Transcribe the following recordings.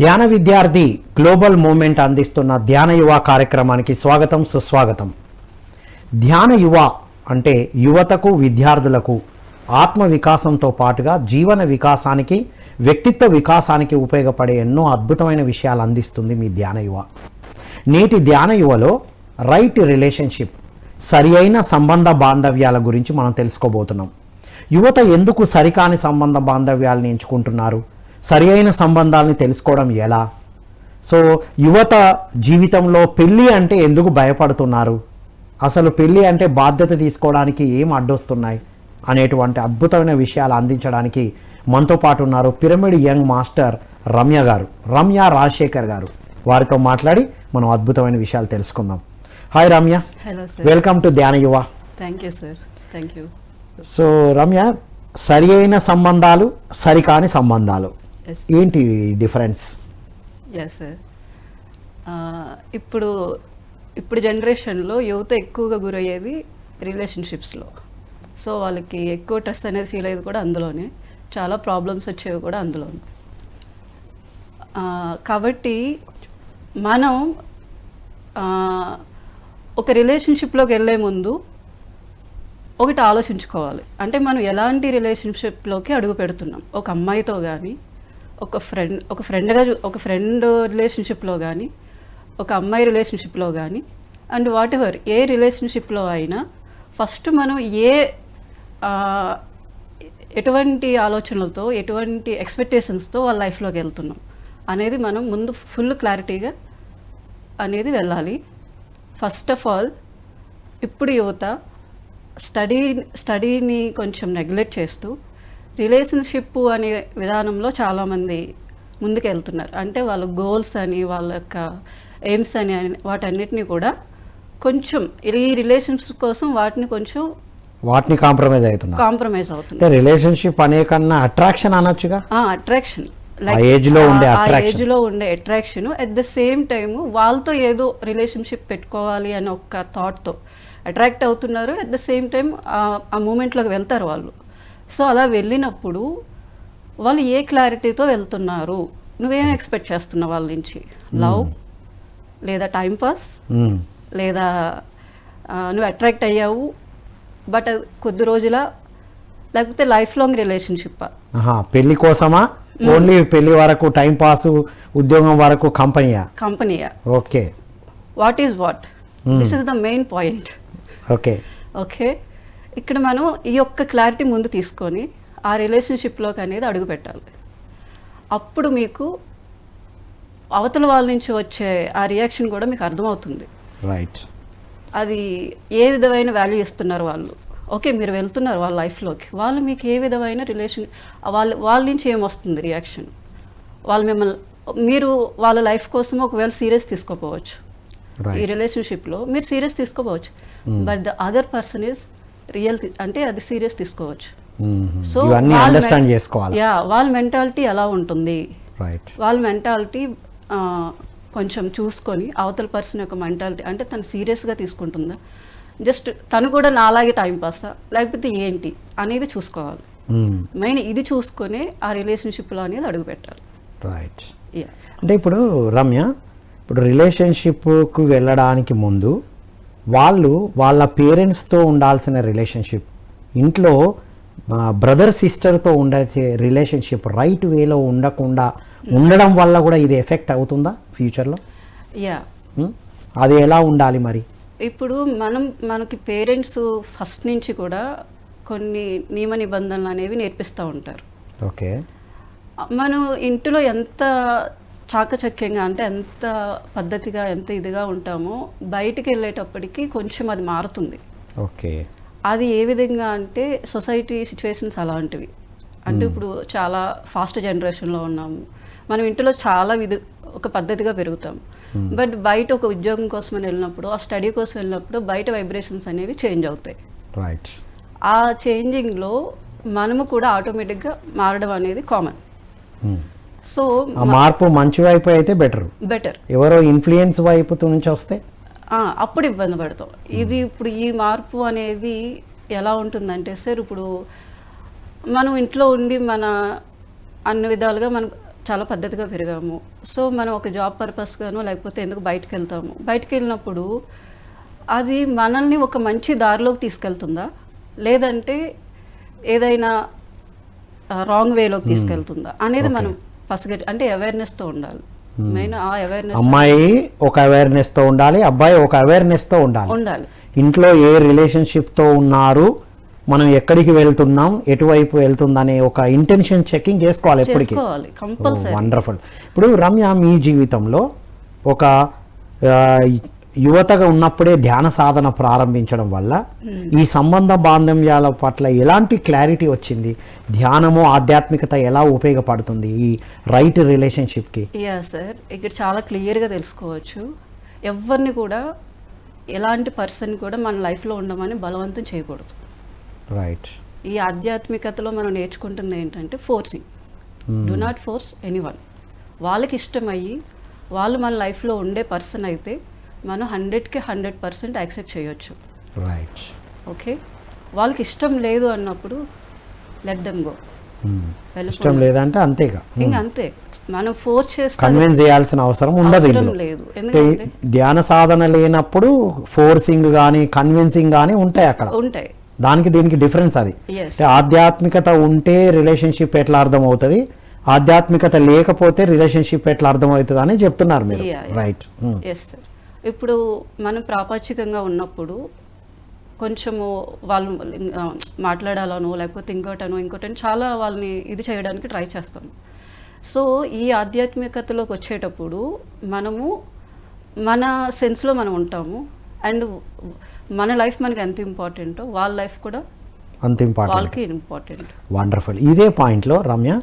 ధ్యాన విద్యార్థి global movement అందిస్తున్న ధ్యాన యువ కార్యక్రమానికి స్వాగతం సుస్వాగతం. ధ్యాన యువ అంటే యువతకు విద్యార్థులకు ఆత్మ వికాసంతో పాటుగా జీవన వికాసానికి వ్యక్తిత్వ వికాసానికి ఉపయోగపడే ఎన్నో అద్భుతమైన విషయాలు అందిస్తుంది మీ ధ్యాన యువ. నేటి ధ్యాన యువలో రైట్ రిలేషన్షిప్ సరి అయిన సంబంధ బాంధవ్యాల గురించి మనం తెలుసుకోబోతున్నాం. యువత ఎందుకు సరికాని సంబంధ బాంధవ్యాలను ఎంచుకుంటున్నారు, సరి అయిన సంబంధాలని తెలుసుకోవడం ఎలా, సో యువత జీవితంలో పెళ్ళి అంటే ఎందుకు భయపడుతున్నారు, అసలు పెళ్ళి అంటే బాధ్యత తీసుకోవడానికి ఏం అడ్డొస్తున్నాయి అనేటువంటి అద్భుతమైన విషయాలు అందించడానికి మనతో పాటు ఉన్నారు pyramid young master Ramya Rajasekhar గారు. వారితో మాట్లాడి మనం అద్భుతమైన విషయాలు తెలుసుకుందాం. Hi Ramya. Hello sir. Welcome to ధ్యాన యువ. Thank you sir. Thank you. So Ramya, సరి అయిన సంబంధాలు సరికాని సంబంధాలు ఏంటి డిఫరెన్స్? Yes sir. ఇప్పుడు జనరేషన్లో యువత ఎక్కువగా గురయ్యేది రిలేషన్షిప్స్లో. సో వాళ్ళకి ఎక్కువ ట్రస్ట్ అనేది ఫీల్ అయ్యేది కూడా అందులోనే, చాలా ప్రాబ్లమ్స్ వచ్చేవి కూడా అందులోనే. కాబట్టి మనం ఒక రిలేషన్షిప్లోకి వెళ్ళే ముందు ఒకటి ఆలోచించుకోవాలి. అంటే మనం ఎలాంటి రిలేషన్షిప్లోకి అడుగు పెడుతున్నాం. ఒక అమ్మాయితో కానీ, ఒక ఫ్రెండ్ రిలేషన్షిప్లో కానీ, ఒక అమ్మాయి రిలేషన్షిప్లో కానీ, అండ్ వాట్ ఎవర్ ఏ రిలేషన్షిప్లో అయినా ఫస్ట్ మనం ఎటువంటి ఆలోచనలతో, ఎటువంటి ఎక్స్పెక్టేషన్స్తో వాళ్ళ లైఫ్లోకి వెళ్తున్నాం అనేది మనం ముందు ఫుల్ క్లారిటీగా అనేది వెళ్ళాలి. ఫస్ట్ ఆఫ్ ఆల్ ఇప్పుడు యువత స్టడీని కొంచెం నెగ్లెక్ట్ చేస్తూ రిలేషన్షిప్ అనే విధానంలో చాలామంది ముందుకు వెళ్తున్నారు. అంటే వాళ్ళ గోల్స్ అని, వాళ్ళ యొక్క ఎయిమ్స్ అని వాటన్నిటిని కూడా కొంచెం ఈ రిలేషన్షిప్ కోసం వాటిని కాంప్రమైజ్ అవుతుంది. రిలేషన్షిప్ అనే కన్నా అట్రాక్షన్ అనొచ్చుగా. అట్రాక్షన్, ఏజ్లో ఉండే attraction, at the same time వాళ్ళతో ఏదో రిలేషన్షిప్ పెట్టుకోవాలి అనే ఒక థాట్తో అట్రాక్ట్ అవుతున్నారు. అట్ ద సేమ్ టైం ఆ మూమెంట్లోకి వెళ్తారు వాళ్ళు. సో అలా వెళ్ళినప్పుడు వాళ్ళు ఏ క్లారిటీతో వెళ్తున్నారు, నువ్వేం ఎక్స్పెక్ట్ చేస్తున్నావు వాళ్ళ నుంచి? లవ్, లేదా టైంపాస్, లేదా నువ్వు అట్రాక్ట్ అయ్యావు బట్ కొద్ది రోజుల, లేకపోతే లైఫ్ లాంగ్ రిలేషన్షిప్? పెళ్లి కోసమా? ఓన్లీ పెళ్లి వరకు టైం పాస్, ఉద్యోగం వరకు కంపెనీయా? Okay, what is what? This is the main point. Okay, ఇక్కడ మనం ఈ యొక్క క్లారిటీ ముందు తీసుకొని ఆ రిలేషన్షిప్లోకి అనేది అడుగు పెట్టాలి. అప్పుడు మీకు అవతల వాళ్ళ నుంచి వచ్చే ఆ రియాక్షన్ కూడా మీకు అర్థమవుతుంది. రైట్. అది ఏ విధమైన వాల్యూ ఇస్తున్నారు వాళ్ళు. ఓకే, మీరు వెళ్తున్నారు వాళ్ళ లైఫ్లోకి, వాళ్ళు మీకు ఏ విధమైన రిలేషన్, వాళ్ళ నుంచి ఏమొస్తుంది రియాక్షన్, మీరు వాళ్ళ లైఫ్ కోసం ఒకవేళ సీరియస్ తీసుకోపోవచ్చు, ఈ రిలేషన్షిప్లో మీరు సీరియస్ తీసుకోపోవచ్చు, but the other person is real, అంటే అది సీరియస్ తీసుకోవచ్చు. సో వాళ్ళ మెంటాలిటీ ఎలా ఉంటుంది, వాళ్ళ మెంటాలిటీ కొంచెం చూసుకొని అవతల పర్సన్ యొక్క మెంటాలిటీ, అంటే తను సీరియస్గా తీసుకుంటుందా, జస్ట్ తను కూడా నాలాగే టైం పాసా, లేకపోతే ఏంటి అనేది చూసుకోవాలి. మెయిన్ ఇది చూసుకొని ఆ రిలేషన్షిప్లో అనేది అడుగు పెట్టాలి. రైట్. అంటే ఇప్పుడు రమ్య, ఇప్పుడు రిలేషన్షిప్కు వెళ్ళడానికి ముందు వాళ్ళ పేరెంట్స్తో ఉండాల్సిన రిలేషన్షిప్, ఇంట్లో బ్రదర్ సిస్టర్తో ఉండే రిలేషన్షిప్ రైట్ వేలో ఉండడం వల్ల కూడా ఇది ఎఫెక్ట్ అవుతుందా ఫ్యూచర్లో? అది ఎలా ఉండాలి మరి? ఇప్పుడు మనకి పేరెంట్స్ ఫస్ట్ నుంచి కూడా కొన్ని నియమ నిబంధనలు అనేవి నేర్పిస్తూ ఉంటారు. ఓకే, మనం ఇంటిలో ఎంత చాకచక్యంగా, అంటే ఎంత పద్ధతిగా, ఎంత ఇదిగా ఉంటామో బయటికి వెళ్ళేటప్పటికి కొంచెం అది మారుతుంది. ఓకే, అది ఏ విధంగా అంటే సొసైటీ సిచ్యువేషన్స్ అలాంటివి. అంటే ఇప్పుడు చాలా ఫాస్ట్ జనరేషన్లో ఉన్నాము, మనం ఇంట్లో చాలా ఒక పద్ధతిగా పెరుగుతాం, బట్ బయట ఒక ఉద్యోగం కోసం వెళ్ళినప్పుడు, ఆ స్టడీ కోసం వెళ్ళినప్పుడు బయట వైబ్రేషన్స్ అనేవి చేంజ్ అవుతాయి. రైట్. ఆ చేంజింగ్లో మనము కూడా ఆటోమేటిక్గా మారడం అనేది కామన్. సో ఆ మార్పు మంచి వైపు అయితే బెటర్, ఎవరో ఇన్ఫ్లుయెన్స్ వైపు నుంచి వస్తే అప్పుడు ఇబ్బంది పడతాం. ఇది ఇప్పుడు ఈ మార్పు అనేది ఎలా ఉంటుందంటే సార్, ఇప్పుడు మనం ఇంట్లో ఉండి మన అన్ని విధాలుగా మనం చాలా పద్ధతిగా పెరిగాము. సో మనం ఒక జాబ్ పర్పస్ గానో లేకపోతే ఎందుకు బయటకు వెళ్తాము. బయటకు వెళ్ళినప్పుడు అది మనల్ని ఒక మంచి దారిలోకి తీసుకెళ్తుందా, లేదంటే ఏదైనా రాంగ్ వేలోకి తీసుకెళ్తుందా అనేది మనం పసిగట్టి, అంటే అవేర్నెస్తో ఉండాలి. మెయిన్ ఆ అవేర్నెస్. అమ్మాయి ఒక అవేర్నెస్తో ఉండాలి, అబ్బాయి ఒక అవేర్నెస్తో ఉండాలి. ఇంట్లో ఏ రిలేషన్షిప్తో ఉన్నారు, మనం ఎక్కడికి వెళ్తున్నాం, ఎటువైపు వెళ్తుందనే ఒక ఇంటెన్షన్ చెకింగ్ చేసుకోవాలి ఎప్పటికీ. వండర్ఫుల్. ఇప్పుడు రమ్య, మీ జీవితంలో ఒక యువతగా ఉన్నప్పుడే ధ్యాన సాధన ప్రారంభించడం వల్ల ఈ సంబంధ బాంధవ్యాల పట్ల ఎలాంటి క్లారిటీ వచ్చింది? ధ్యానము ఆధ్యాత్మికత ఎలా ఉపయోగపడుతుంది ఈ రైట్ రిలేషన్షిప్కి? యా సార్, ఇక్కడ చాలా క్లియర్గా తెలుసుకోవచ్చు. ఎవరిని కూడా, ఎలాంటి పర్సన్ కూడా మన లైఫ్లో ఉండమని బలవంతం చేయకూడదు. రైట్. ఈ ఆధ్యాత్మికతలో మనం నేర్చుకుంటుంది ఏంటంటే forcing. Do not force anyone. వాళ్ళకి ఇష్టమయ్యి వాళ్ళు మన లైఫ్లో ఉండే పర్సన్ అయితే మనం 100కి 100% యాక్సెప్ట్ చేయొచ్చు. రైట్. ఓకే, వాళ్ళకి ఇష్టం లేదు అన్నప్పుడు లెట్ దెమ్ గో. ఇష్టం లేదంటే అంతేగా, ఇంకా అంతే. మనం ఫోర్స్ చేస్తే కన్విన్స్ చేయాల్సిన అవసరం ఉండదు. లేదు, ఎందుకంటే ధ్యాన సాధన లేనప్పుడు ఫోర్సింగ్ కానీ కన్విన్సింగ్ కానీ ఉంటాయి, అక్కడ ఉంటాయి. దానికి దీనికి డిఫరెన్స్ అది. ఆధ్యాత్మికత ఉంటే రిలేషన్షిప్ ఎట్లా అర్థం అవుతుంది, ఆధ్యాత్మికత లేకపోతే రిలేషన్షిప్ ఎట్లా అర్థం అవుతుంది అని చెప్తున్నారు మీరు. రైట్. Yes sir. ఇప్పుడు మనం ప్రాపంచికంగా ఉన్నప్పుడు కొంచెము వాళ్ళు మాట్లాడాలనో లేకపోతే ఇంకోటని చాలా వాళ్ళని ఇది చేయడానికి ట్రై చేస్తాం. సో ఈ ఆధ్యాత్మికతలోకి వచ్చేటప్పుడు మనము మన సెన్స్లో మనం ఉంటాము. అండ్ మన లైఫ్ మనకి ఎంత ఇంపార్టెంటో వాళ్ళ లైఫ్ కూడా అంత ఇంపార్టెంట్, వాళ్ళకి ఇంపార్టెంట్. వండర్ఫుల్. ఇదే పాయింట్లో రమ్య,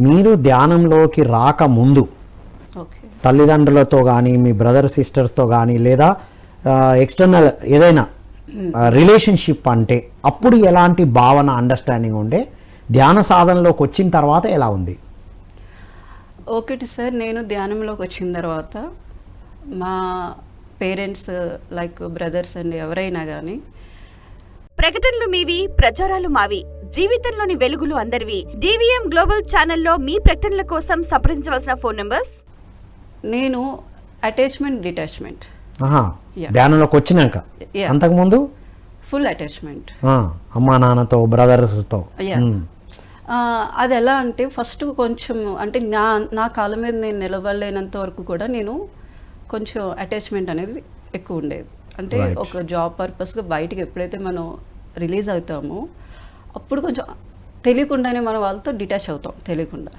మీరు ధ్యానంలోకి రాకముందు తల్లిదండ్రులతో కానీ మీ బ్రదర్ సిస్టర్స్తో కానీ లేదా ఎక్స్టర్నల్ ఏదైనా రిలేషన్షిప్ అంటే అప్పుడు ఎలాంటి భావన, అండర్స్టాండింగ్ ఉండే, ధ్యాన సాధనలోకి వచ్చిన తర్వాత ఎలా ఉంది? ఒకటి సార్, నేను ధ్యానంలోకి వచ్చిన తర్వాత మా పేరెంట్స్ లైక్ బ్రదర్స్ అండ్ ఎవరైనా కానీ, ప్రకటనలు మీవి, ప్రచారాలు మావి, జీవితంలోని వెలుగులు అందరివి. డివిఎం గ్లోబల్ ఛానల్లో మీ ప్రకటనల కోసం సంప్రదించవలసిన ఫోన్ నంబర్స్. నేను అటాచ్మెంట్, డిటాచ్మెంట్. ధ్యానంలోకి వచ్చినాక, అంతకుముందు ఫుల్ అటాచ్మెంట్, అమ్మా నాన్నతో, బ్రదర్స్తో. అది ఎలా అంటే ఫస్ట్ కొంచెం, అంటే నా కాళ్ళ మీద నేను నిలబడలేనంత వరకు కూడా నేను కొంచెం అటాచ్మెంట్ అనేది ఎక్కువ ఉండేది. అంటే ఒక జాబ్ పర్పస్గా బయటికి ఎప్పుడైతే మనం రిలీజ్ అవుతామో అప్పుడు కొంచెం తెలియకుండానే మనం వాళ్ళతో డిటాచ్ అవుతాం తెలియకుండా.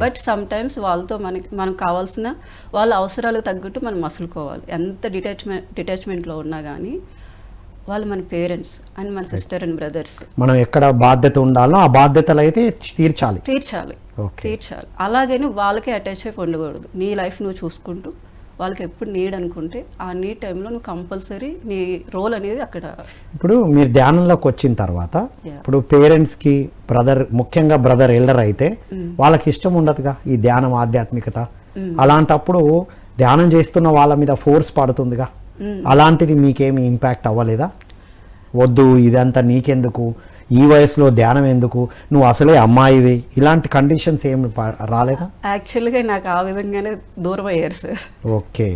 బట్ సమ్ టైమ్స్ వాళ్ళతో మనకు కావాల్సిన వాళ్ళ అవసరాలకు తగ్గట్టు మనం మసులుకోవాలి. ఎంత డిటాచ్మెంట్లో ఉన్నా కానీ వాళ్ళు మన పేరెంట్స్ అండ్ మన సిస్టర్ అండ్ బ్రదర్స్. మనం ఎక్కడ బాధ్యత ఉండాలో ఆ బాధ్యతలు అయితే తీర్చాలి. అలాగని వాళ్ళకే అటాచ్ అయిపోయి ఉండకూడదు. నీ లైఫ్ నువ్వు చూసుకుంటూ వాళ్ళకి ఎప్పుడు నీడ్ అనుకుంటే ఆ నీడ్ టైంలో నువ్వు కంపల్సరీ నీ రోల్ అనేది అక్కడ. ఇప్పుడు మీరు ధ్యానంలోకి వచ్చిన తర్వాత ఇప్పుడు పేరెంట్స్కి ముఖ్యంగా బ్రదర్ ఎల్డర్ అయితే వాళ్ళకి ఇష్టం ఉండదుగా ఈ ధ్యానం, ఆధ్యాత్మికత. అలాంటప్పుడు ధ్యానం చేస్తున్న వాళ్ళ మీద ఫోర్స్ పడుతుందిగా, అలాంటిది మీకేమి ఇంపాక్ట్ అవ్వలేదా? వద్దు, ఇదంతా నీకెందుకు, ఈ వయసులో ధ్యానం ఎందుకు, నువ్వు అసలే అమ్మాయివి, ఇలాంటి కండిషన్స్ ఏమి రాలేదా? యాక్చువల్గా నాకు ఆ విధంగానే దూరం అయ్యారు సార్. ఓకే,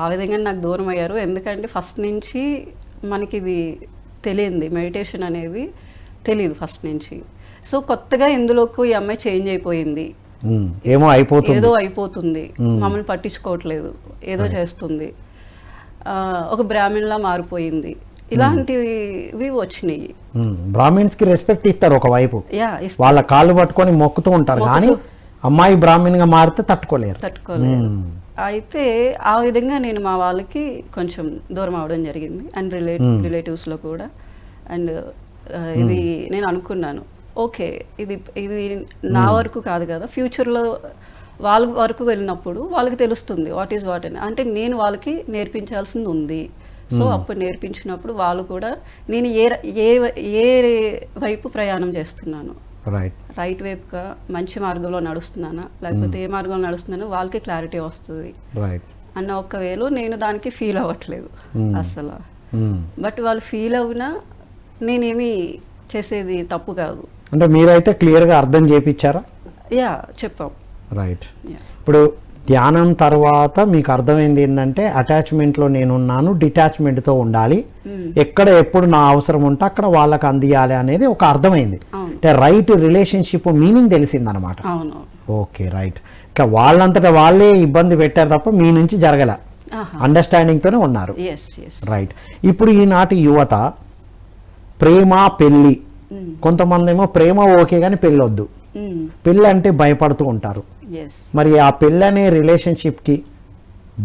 ఆ విధంగా నాకు దూరం అయ్యారు. ఎందుకంటే ఫస్ట్ నుంచి మనకి ఇది తెలియంది, మెడిటేషన్ అనేది తెలియదు ఫస్ట్ నుంచి. సో కొత్తగా ఇందులోకి ఈ అమ్మాయి చేంజ్ అయిపోయింది, ఏదో అయిపోతుంది, మమ్మల్ని పట్టించుకోవట్లేదు, ఏదో చేస్తుంది, ఒక బ్రాహ్మణ్లా మారిపోయింది, ఇలాంటివి వచ్చినాయి. బ్రాహ్మిన్స్ కి రెస్పెక్ట్ ఇస్తారు ఒకవైపు, వాళ్ళ కాళ్ళు పట్టుకొని మొక్కుతూ ఉంటారు, కానీ అమ్మాయి బ్రాహ్మణ్గా మారితే తట్టుకోలేరు. అయితే ఆ విధంగా నేను మా వాళ్ళకి కొంచెం దూరం అవడం జరిగింది. అండ్ రిలేటివ్స్లో కూడా. అండ్ ఇది నేను అనుకున్నాను, ఓకే ఇది నా వరకు కాదు కదా, ఫ్యూచర్లో వాళ్ళ వరకు వెళ్ళినప్పుడు వాళ్ళకి తెలుస్తుంది వాట్ ఈజ్ వాట్ అని. అంటే నేను వాళ్ళకి నేర్పించాల్సింది ఉంది. సో అప్పుడు నేర్పించినప్పుడు వాళ్ళు కూడా నేను ఏ వైపు ప్రయాణం చేస్తున్నాను, రైట్ వైపుగా మంచి మార్గంలో నడుస్తున్నానా లేకపోతే ఏ మార్గంలో నడుస్తున్నానో వాళ్ళకి క్లారిటీ వస్తుంది అన్న ఒక వేలో నేను దానికి ఫీల్ అవ్వట్లేదు అసలు. బట్ వాళ్ళు ఫీల్ అవునా నేనేమి చేసేది తప్పు కాదు. అంటే మీరైతే క్లియర్గా అర్థం చేయించారా? యా, చెప్పాం. రైట్. Yeah. ఇప్పుడు ధ్యానం తర్వాత మీకు అర్థమైంది ఏంటంటే అటాచ్మెంట్లో నేనున్నాను, డిటాచ్మెంట్తో ఉండాలి, ఎక్కడ ఎప్పుడు నా అవసరం ఉంటే అక్కడ వాళ్ళకి అందియాలి అనేది ఒక అర్థమైంది. అవును. అంటే రైట్ రిలేషన్షిప్ మీనింగ్ తెలిసిందనమాట. అవును. Okay, right. ఇక వాళ్ళంతటా వాళ్ళే ఇబ్బంది పెట్టారు తప్ప మీ నుంచి జరగల, అండర్స్టాండింగ్తోనే ఉన్నారు. Yes yes. రైట్. ఇప్పుడు ఈనాటి యువత ప్రేమ పెళ్ళి, కొంతమంది ఏమో ప్రేమ ఓకే కానీ పెళ్ళి వద్దు, పెళ్ళి అంటే భయపడుతూ ఉంటారు. ఎస్. మరి ఆ పెళ్ళి అనే రిలేషన్షిప్కి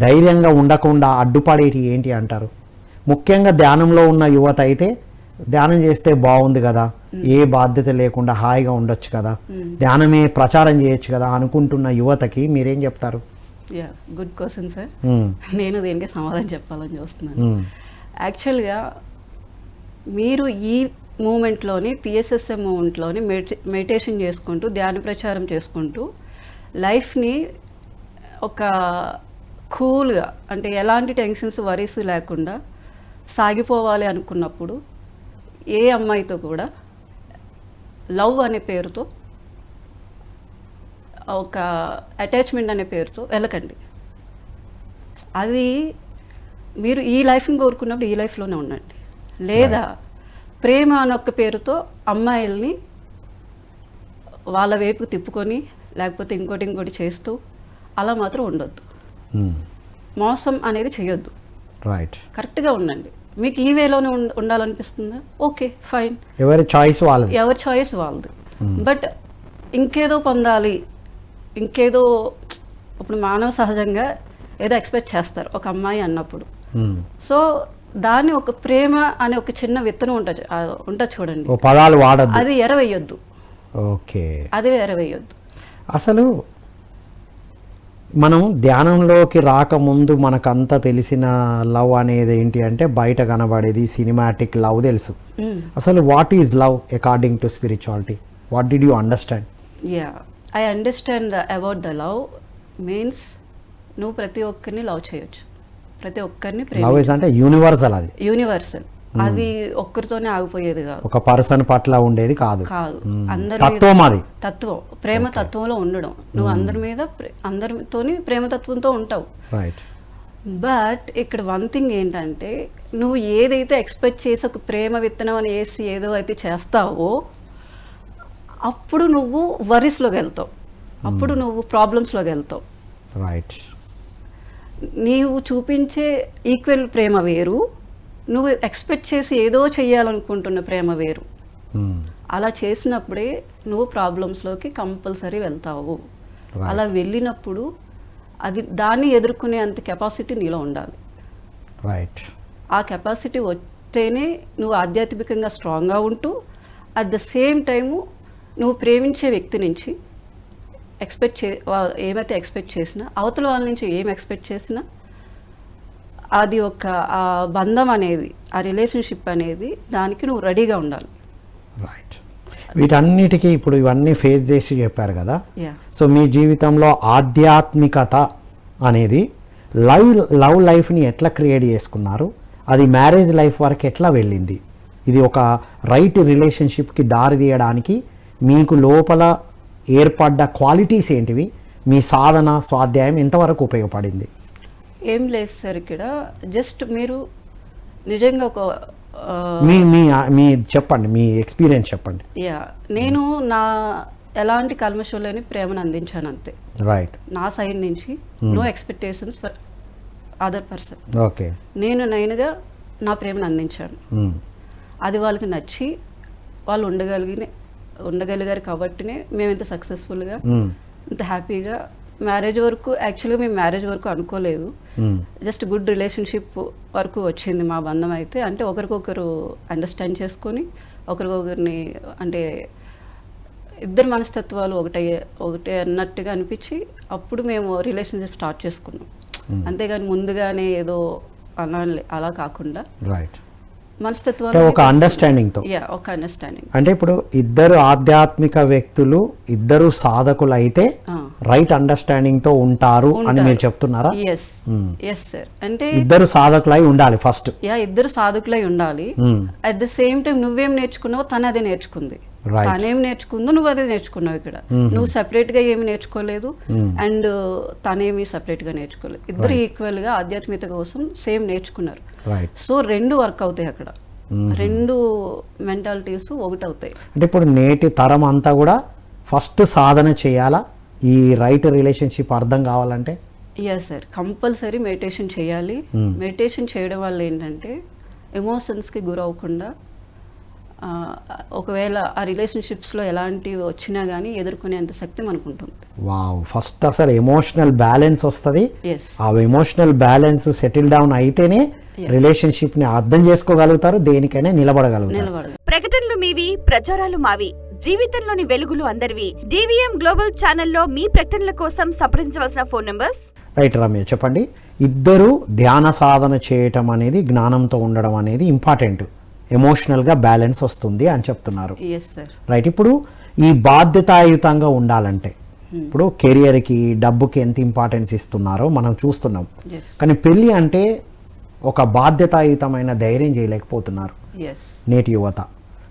ధైర్యంగా ఉండకుండా అడ్డుపడేటి ఏంటి అంటారు? ముఖ్యంగా ధ్యానంలో ఉన్న యువత అయితే ధ్యానం చేస్తే బాగుంది కదా, ఏ బాధ్యత లేకుండా హాయిగా ఉండొచ్చు కదా, ధ్యానమే ప్రచారం చేయొచ్చు కదా అనుకుంటున్న యువతకి మీరేం చెప్తారు? Yeah, good question sir. నేను దీనికి సమాధానం చెప్పాలని చూస్తున్నాను. యాక్చువల్గా మీరు ఈ మూమెంట్లోని పిఎస్ఎస్ఎం మూమెంట్లోని మెడిటేషన్ చేసుకుంటూ ధ్యాన ప్రచారం చేసుకుంటూ లైఫ్ని ఒక కూల్గా, అంటే ఎలాంటి టెన్షన్స్ వరీస్ లేకుండా సాగిపోవాలి అనుకున్నప్పుడు ఏ అమ్మాయితో కూడా లవ్ అనే పేరుతో, ఒక అటాచ్మెంట్ అనే పేరుతో వెళ్ళకండి. అది మీరు ఈ లైఫ్ని కోరుకున్నప్పుడు ఈ లైఫ్లోనే ఉండండి. లేదా ప్రేమ అనొక్క పేరుతో అమ్మాయిల్ని వాళ్ళ వైపు తిప్పుకొని లేకపోతే ఇంకోటి చేస్తూ అలా మాత్రం ఉండొద్దు. మోసం అనేది చేయొద్దు. రైట్. కరెక్ట్గా ఉండండి. మీకు ఈ వేలోనే ఉండాలనిపిస్తుందా? ఓకే, ఫైన్, ఎవరి చాయిస్ వాళ్ళది, ఎవరి చాయిస్ వాళ్ళది. బట్ ఇంకేదో పొందాలి, ఇంకేదో, ఇప్పుడు మానవ సహజంగా ఏదో ఎక్స్పెక్ట్ చేస్తారు ఒక అమ్మాయి అన్నప్పుడు. సో దాన్ని ఒక ప్రేమ అనే ఒక చిన్న విత్తనం ఉంటుంది చూడండి, పదాలు వాడద్దు, అది ఎరవేయొద్దు. ఓకే, అది ఎరవేయొద్దు. అసలు మనం ధ్యానంలోకి రాకముందు మనకంతా తెలిసిన లవ్ అనేది ఏంటి అంటే బయట కనబడేది సినిమాటిక్ లవ్ తెలుసు. అసలు what is love according to spirituality? What did you understand? Yeah, I understand about the love means నువ్వు ప్రతి ఒక్కరిని లవ్ చేయొచ్చు, ప్రతి ఒక్కరిని లవ్ ఇస్ అంటే యూనివర్సల్, అది యూనివర్సల్. అది ఒక్కరితోనే ఆగిపోయేది కాదు, ఒక పర్సన్ పట్ల ఉండేది కాదు, అందరి తత్వం, అది తత్వం, ప్రేమ తత్వంలో ఉండడం. నువ్వు అందరి మీద అందరితోని ప్రేమ తత్వంతో ఉంటావు. రైట్. బట్ ఇక్కడ వన్ థింగ్ ఏంటంటే, నువ్వు ఏదైతే ఎక్స్పెక్ట్ చేసి ఒక ప్రేమ విత్తనం అని వేసి ఏదో అయితే చేస్తావో అప్పుడు నువ్వు వరీస్లోకి వెళ్తావు, అప్పుడు నువ్వు ప్రాబ్లమ్స్లోకి వెళ్తావు. రైట్. నీవు చూపించే ఈక్వల్ ప్రేమ వేరు, నువ్వు ఎక్స్పెక్ట్ చేసి ఏదో చెయ్యాలనుకుంటున్న ప్రేమ వేరు. అలా చేసినప్పుడే నువ్వు ప్రాబ్లమ్స్లోకి కంపల్సరీ వెళ్తావు. అలా వెళ్ళినప్పుడు అది దాన్ని ఎదుర్కొనే అంత కెపాసిటీ నీలో ఉండాలి. రైట్. ఆ కెపాసిటీ వస్తేనే నువ్వు ఆధ్యాత్మికంగా స్ట్రాంగ్గా ఉంటూ అట్ ద సేమ్ టైము నువ్వు ప్రేమించే వ్యక్తి నుంచి ఏమైతే ఎక్స్పెక్ట్ చేసినా, అవతల వాళ్ళ నుంచి ఏం ఎక్స్పెక్ట్ చేసినా, అది ఒక ఆ బంధం అనేది, ఆ రిలేషన్షిప్ అనేది, దానికి నువ్వు రెడీగా ఉండాలి. రైట్. వీటన్నిటికీ ఇప్పుడు ఇవన్నీ ఫేస్ చేసి చెప్పారు కదా. యా. సో మీ జీవితంలో ఆధ్యాత్మికత అనేది లవ్ లైఫ్ని ఎట్లా క్రియేట్ చేసుకున్నారు, అది మ్యారేజ్ లైఫ్ వరకు ఎట్లా వెళ్ళింది, ఇది ఒక రైట్ రిలేషన్షిప్కి దారి తీయడానికి మీకు లోపల ఏర్పడ్డ క్వాలిటీస్ ఏంటివి, మీ సాధన స్వాధ్యాయం ఎంతవరకు ఉపయోగపడింది? ఏం లేదు సార్, ఇక్కడ జస్ట్ మీరు నిజంగా ఒక మీ చెప్పండి, మీ ఎక్స్పీరియన్స్ చెప్పండి. యా, నేను నా ఎలాంటి కల్మషం లేని ప్రేమను అందించాను అంతే. రైట్. నా సైడ్ నుంచి no expectations for other person. Okay. నేనుగా నా ప్రేమను అందించాను. అది వాళ్ళకి నచ్చి వాళ్ళు ఉండగలిగారు కాబట్టినే మేము ఇంత సక్సెస్ఫుల్గా, ఇంత హ్యాపీగా మ్యారేజ్ వరకు, యాక్చువల్గా మేము మ్యారేజ్ వరకు అనుకోలేదు, జస్ట్ గుడ్ రిలేషన్షిప్ వరకు వచ్చింది మా బంధం అయితే. అంటే ఒకరికొకరు అండర్స్టాండ్ చేసుకొని ఒకరికొకరిని, అంటే ఇద్దరు మనస్తత్వాలు ఒకటే అన్నట్టుగా అనిపించి అప్పుడు మేము రిలేషన్షిప్ స్టార్ట్ చేసుకున్నాం. అంతేగాని ముందుగానే ఏదో అలా కాకుండా రైట్ మనస్తత్వాలు ఒక అండర్స్టాండింగ్తో. ఒక అండర్స్టాండింగ్. అంటే ఇప్పుడు ఇద్దరు ఆధ్యాత్మిక వ్యక్తులు, ఇద్దరు సాధకులు అయితే రైట్ అండర్స్టాండింగ్తో ఉంటారు అని మీరు చెప్తున్నారా? Yes sir. అంటే ఇద్దరు సాధకులై ఉండాలి ఫస్ట్. ఇద్దరు సాధకులై ఉండాలి. అట్ ద సేమ్ టైం నువ్వేం నేర్చుకున్నావో తను అదే నేర్చుకుంది. Right. తనేం నేర్చుకుందో నువ్వు అదే నేర్చుకున్నావు ఇక్కడ. నువ్వు separate గా ఏమి నేర్చుకోలేదు అండ్ తనేమి separate గా నేర్చుకోలేదు. ఇద్దరు ఈక్వల్ గా ఆధ్యాత్మికత కోసం సేమ్ నేర్చుకున్నారు. రైట్. సో రెండు వర్క్ అవుతాయి అక్కడ, రెండు మెంటాలిటీస్ ఒకటి అవుతాయి. అంటే ఇప్పుడు నేటి తరం అంతా కూడా ఫస్ట్ సాధన చేయాలా ఈ రైట్ రిలేషన్షిప్ అర్థం కావాలంటే? ఎస్ సార్, కంపల్సరీ మెడిటేషన్ చేయాలి. మెడిటేషన్ చేయడం వల్ల ఏంటంటే ఎమోషన్స్కి గురవ్వకుండా ఒకవేళ ఆ రిలేషన్షిప్స్లో ఎలాంటివి వచ్చినా కానీ ఎదుర్కొనేంత శక్తి మనకు ఉంటుంది. వావ్, ఫస్ట్ అసలు ఎమోషనల్ బ్యాలెన్స్ వస్తుంది. ఎస్, ఆ ఎమోషనల్ బ్యాలెన్స్ సెటిల్ డౌన్ అయితేనే రిలేషన్షిప్ ని అర్థం చేసుకోగలుగుతారు, దేనికైనా నిలబడగలుగుతారు. ప్రకటనలు మీవి, ప్రచారాలు మావి. జీవితంలోని వెలుగులు అందరివి. డివిఎం గ్లోబల్ ఛానల్లో మీ ప్రకటనల కోసం సంప్రదించవలసిన ఫోన్ నంబర్స్. రైట్ రమ్య, చెప్పండి. ఇద్దరు ధ్యాన సాధన చేయటం అనేది, జ్ఞానంతో ఉండడం అనేది ఇంపార్టెంట్, ఎమోషనల్గా బ్యాలెన్స్ వస్తుంది అని చెప్తున్నారు. Yes sir. రైట్. ఇప్పుడు ఈ బాధ్యతాయుతంగా ఉండాలంటే ఇప్పుడు కెరియర్కి, డబ్బుకి ఎంత ఇంపార్టెన్స్ ఇస్తున్నారో మనం చూస్తున్నాం. కానీ పెళ్ళి అంటే ఒక బాధ్యతాయుతమైన ధైర్యం చేయలేకపోతున్నారు నేటి యువత.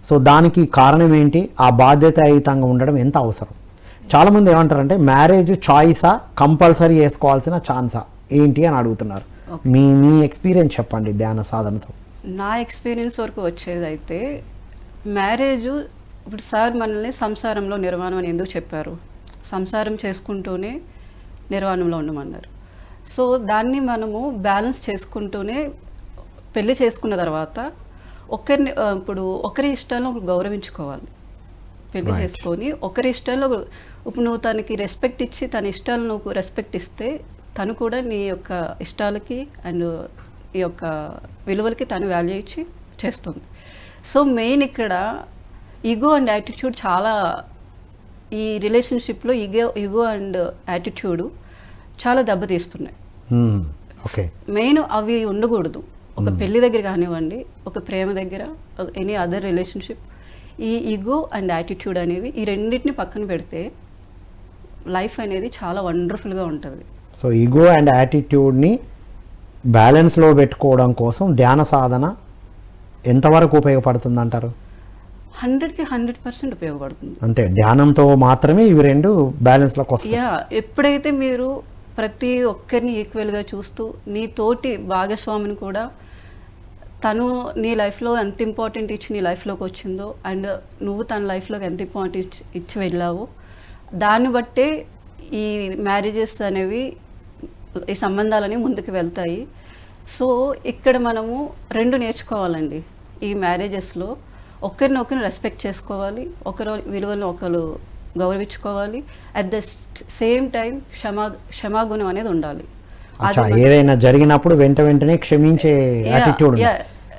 సో దానికి కారణం ఏంటి? ఆ బాధ్యతాయుతంగా ఉండడం ఎంత అవసరం? చాలామంది ఏమంటారంటే మ్యారేజ్ చాయిసా, కంపల్సరీ చేసుకోవాల్సిన ఛాన్సా ఏంటి అని అడుగుతున్నారు. మీ ఎక్స్పీరియన్స్ చెప్పండి ధ్యాన సాధనతో. నా ఎక్స్పీరియన్స్ వరకు వచ్చేదైతే మ్యారేజ్, ఇప్పుడు సార్ మనల్ని సంసారంలో నిర్వాణం అని ఎందుకు చెప్పారు? సంసారం చేసుకుంటూనే నిర్వాణంలో ఉండమన్నారు. సో దాన్ని మనము బ్యాలెన్స్ చేసుకుంటూనే పెళ్ళి చేసుకున్న తర్వాత ఒకరిని, ఇప్పుడు ఒకరి ఇష్టాలను ఒకరు గౌరవించుకోవాలి. పెళ్లి చేసుకొని ఒకరి ఇష్టాల్లో, ఇప్పుడు నువ్వు తనకి రెస్పెక్ట్ ఇచ్చి తన ఇష్టాలు నువ్వు రెస్పెక్ట్ ఇస్తే తను కూడా నీ యొక్క ఇష్టాలకి అండ్ ఈ యొక్క విలువలకి తను వాల్యూ ఇచ్చి చేస్తుంది. సో మెయిన్ ఇక్కడ ఈగో అండ్ యాటిట్యూడ్ చాలా, ఈ రిలేషన్షిప్లో ఈగో అండ్ యాటిట్యూడ్ చాలా దెబ్బతీస్తున్నాయి. ఓకే, మెయిన్ అవి ఉండకూడదు. ఒక పెళ్లి దగ్గర కానివ్వండి, ఒక ప్రేమ దగ్గర, ఎనీ అదర్ రిలేషన్షిప్, ఈ ఈగో అండ్ యాటిట్యూడ్ అనేవి, ఈ రెండింటిని పక్కన పెడితే లైఫ్ అనేది చాలా వండర్ఫుల్గా ఉంటుంది. సో ఈగో అండ్ యాటిట్యూడ్ని బ్యాలెన్స్లో పెట్టుకోవడం కోసం ధ్యాన సాధన ఎంతవరకు ఉపయోగపడుతుంది అంటారు? 100కి 100% ఉపయోగపడుతుంది. అంతే, ధ్యానంతో మాత్రమే ఇవి రెండు బ్యాలెన్స్లోకి వస్తాయి. ఎప్పుడైతే మీరు ప్రతి ఒక్కరిని ఈక్వల్గా చూస్తూ నీ తోటి భాగస్వామిని కూడా తను నీ లైఫ్లో ఎంత ఇంపార్టెంట్ ఇచ్చి నీ లైఫ్లోకి వచ్చిందో అండ్ నువ్వు తన లైఫ్లోకి ఎంత ఇంపార్టెంట్ ఇచ్చి వెళ్ళావో దాన్ని బట్టే ఈ మ్యారేజెస్ అనేవి, ఈ సంబంధాలని ముందుకు వెళ్తాయి. సో ఇక్కడ మనము రెండు నేర్చుకోవాలండి ఈ మ్యారేజెస్లో. ఒకరిని రెస్పెక్ట్ చేసుకోవాలి, ఒకరు విలువలను ఒకరు గౌరవించుకోవాలి. అట్ ద సేమ్ టైం క్షమాగుణం అనేది ఉండాలి. ఏదైనా జరిగినప్పుడు వెంటనే క్షమించే యాటిట్యూడ్,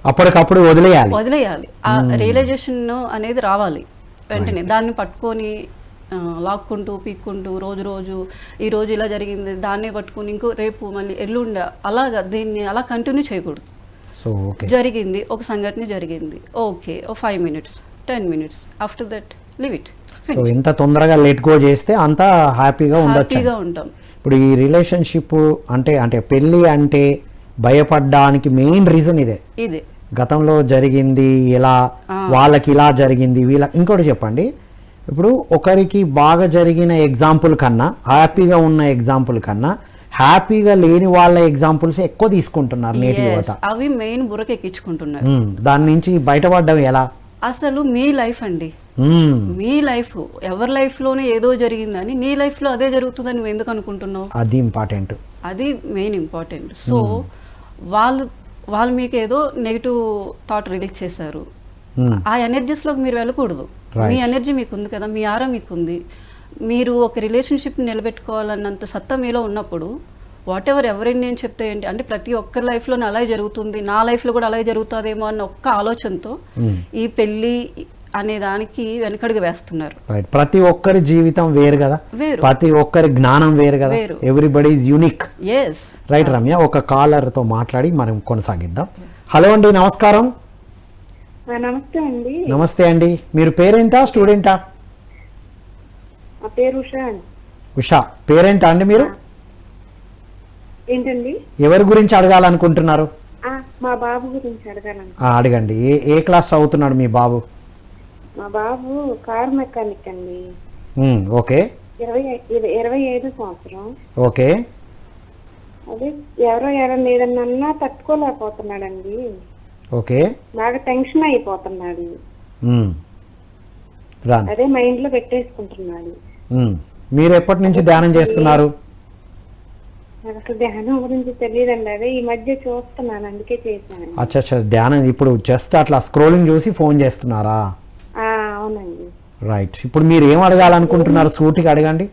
అప్పటికప్పుడు వదిలేయాలి. ఆ రియలైజేషన్ అనేది రావాలి వెంటనే. దాన్ని పట్టుకొని లాక్కుంటూ పీక్కుంటూ రోజు ఈ రోజు ఇలా జరిగింది దాన్నే పట్టుకుని ఇంకో రేపు మళ్ళీ ఎల్లుండ అలాగా దీన్ని అలా కంటిన్యూ చేయకూడదు. సో జరిగింది, ఒక సంఘటన జరిగింది, ఓకే, ఓ 5 minutes 10 minutes, after that leave it. So ఎంత తొందరగా లెట్ గో చేస్తే అంత హ్యాపీగా ఉంటాం. ఇప్పుడు ఈ రిలేషన్షిప్ అంటే పెళ్ళి అంటే భయపడడానికి మెయిన్ రీజన్ ఇదే. గతంలో జరిగింది ఇలా, వాళ్ళకి ఇలా జరిగింది, ఇంకోటి చెప్పండి. ఇప్పుడు ఒకరికి బాగా జరిగిన ఎగ్జాంపుల్ కన్నా, హ్యాపీగా ఉన్న ఎగ్జాంపుల్ కన్నా హ్యాపీగా లేని వాళ్ళ ఎగ్జాంపుల్స్ ఎక్కువ తీసుకుంటున్నారు నేటి యువత. అవి మెయిన్ బుర్రకి ఎక్కించుకుంటున్నారు. దాని నుంచి బయటపడడం ఎలా? అసలు మీ లైఫ్ అండి, మీ లైఫ్, ఎవరి లైఫ్ లోనే ఏదో జరిగిందని నీ లైఫ్ లో అదే జరుగుతుందని నువ్వు ఎందుకు అనుకుంటున్నావు? అది ఇంపార్టెంట్, అది మెయిన్ ఇంపార్టెంట్. సో వాళ్ళు మీకు ఏదో నెగిటివ్ థాట్ రిలీజ్ చేశారు, ఆ ఎనర్జీస్ లోకి మీరు వెళ్ళకూడదు. మీ ఎనర్జీ మీకు ఉంది కదా, మీ ఆరా మీకు ఉంది. మీరు ఒక రిలేషన్షిప్ నిలబెట్టుకోవాలన్నంత సత్తా మీలో ఉన్నప్పుడు వాట్ ఎవర్ ఎవరైనా నేను చెప్తే ఏంటి అంటే ప్రతి ఒక్కరి లైఫ్లో అలాగే జరుగుతుంది, నా లైఫ్లో కూడా అలాగే జరుగుతుందేమో అన్న ఒక్క ఆలోచనతో ఈ పెళ్ళి అనే దానికి వెనకడుగు వేస్తున్నారు. ప్రతి ఒక్కరి జీవితం వేరు కదా, ప్రతి ఒక్కరి జ్ఞానం వేరు కదా, everybody is unique. Right Ramya, ఒక కాలర్ తో మాట్లాడి మనం కొనసాగిద్దాం. హలో అండి, నమస్కారం. నమస్తే అండి. నమస్తే అండి, మీరు పేరెంటా స్టూడెంటా? పేరు ఉషా. ఉషా, పేరెంటా అండి మీరు? ఏంటండి? ఎవరి గురించి అడగాలనుకుంటున్నారు? మా బాబు గురించి అడగాలని. అడగండి. ఏ క్లాస్ చదువుతున్నాడు మీ బాబు? మా బాబు కార్ మెకానిక్ అండి. ఓకే 25 సంవత్సరం. ఓకే. అదే ఎవరైనా ఏదన్నా తట్టుకోలేకపోతున్నాడండి. ఓకే. బాగా టెన్షన్ అయిపోతున్నాడు. రాన్ అదే మైండ్ లో పెట్టేసుకుంటున్నాడు. మీరు ఎప్పటి నుంచి ధ్యానం చేస్తున్నారు? నాకు అసలు ధ్యానం గురించి తెలియదండి. అదే ఈ మధ్య చూస్తున్నాను, అందుకే చేశాను. అచ్చా, ధ్యానం ఇప్పుడు జస్ట్ అట్లా స్క్రోలింగ్ చూసి ఫోన్ చేస్తున్నారా? అవునండి. రైట్. ఇప్పుడు మీరు ఏం అడగాలనుకుంటున్నారు? సూటిగా అడగండి.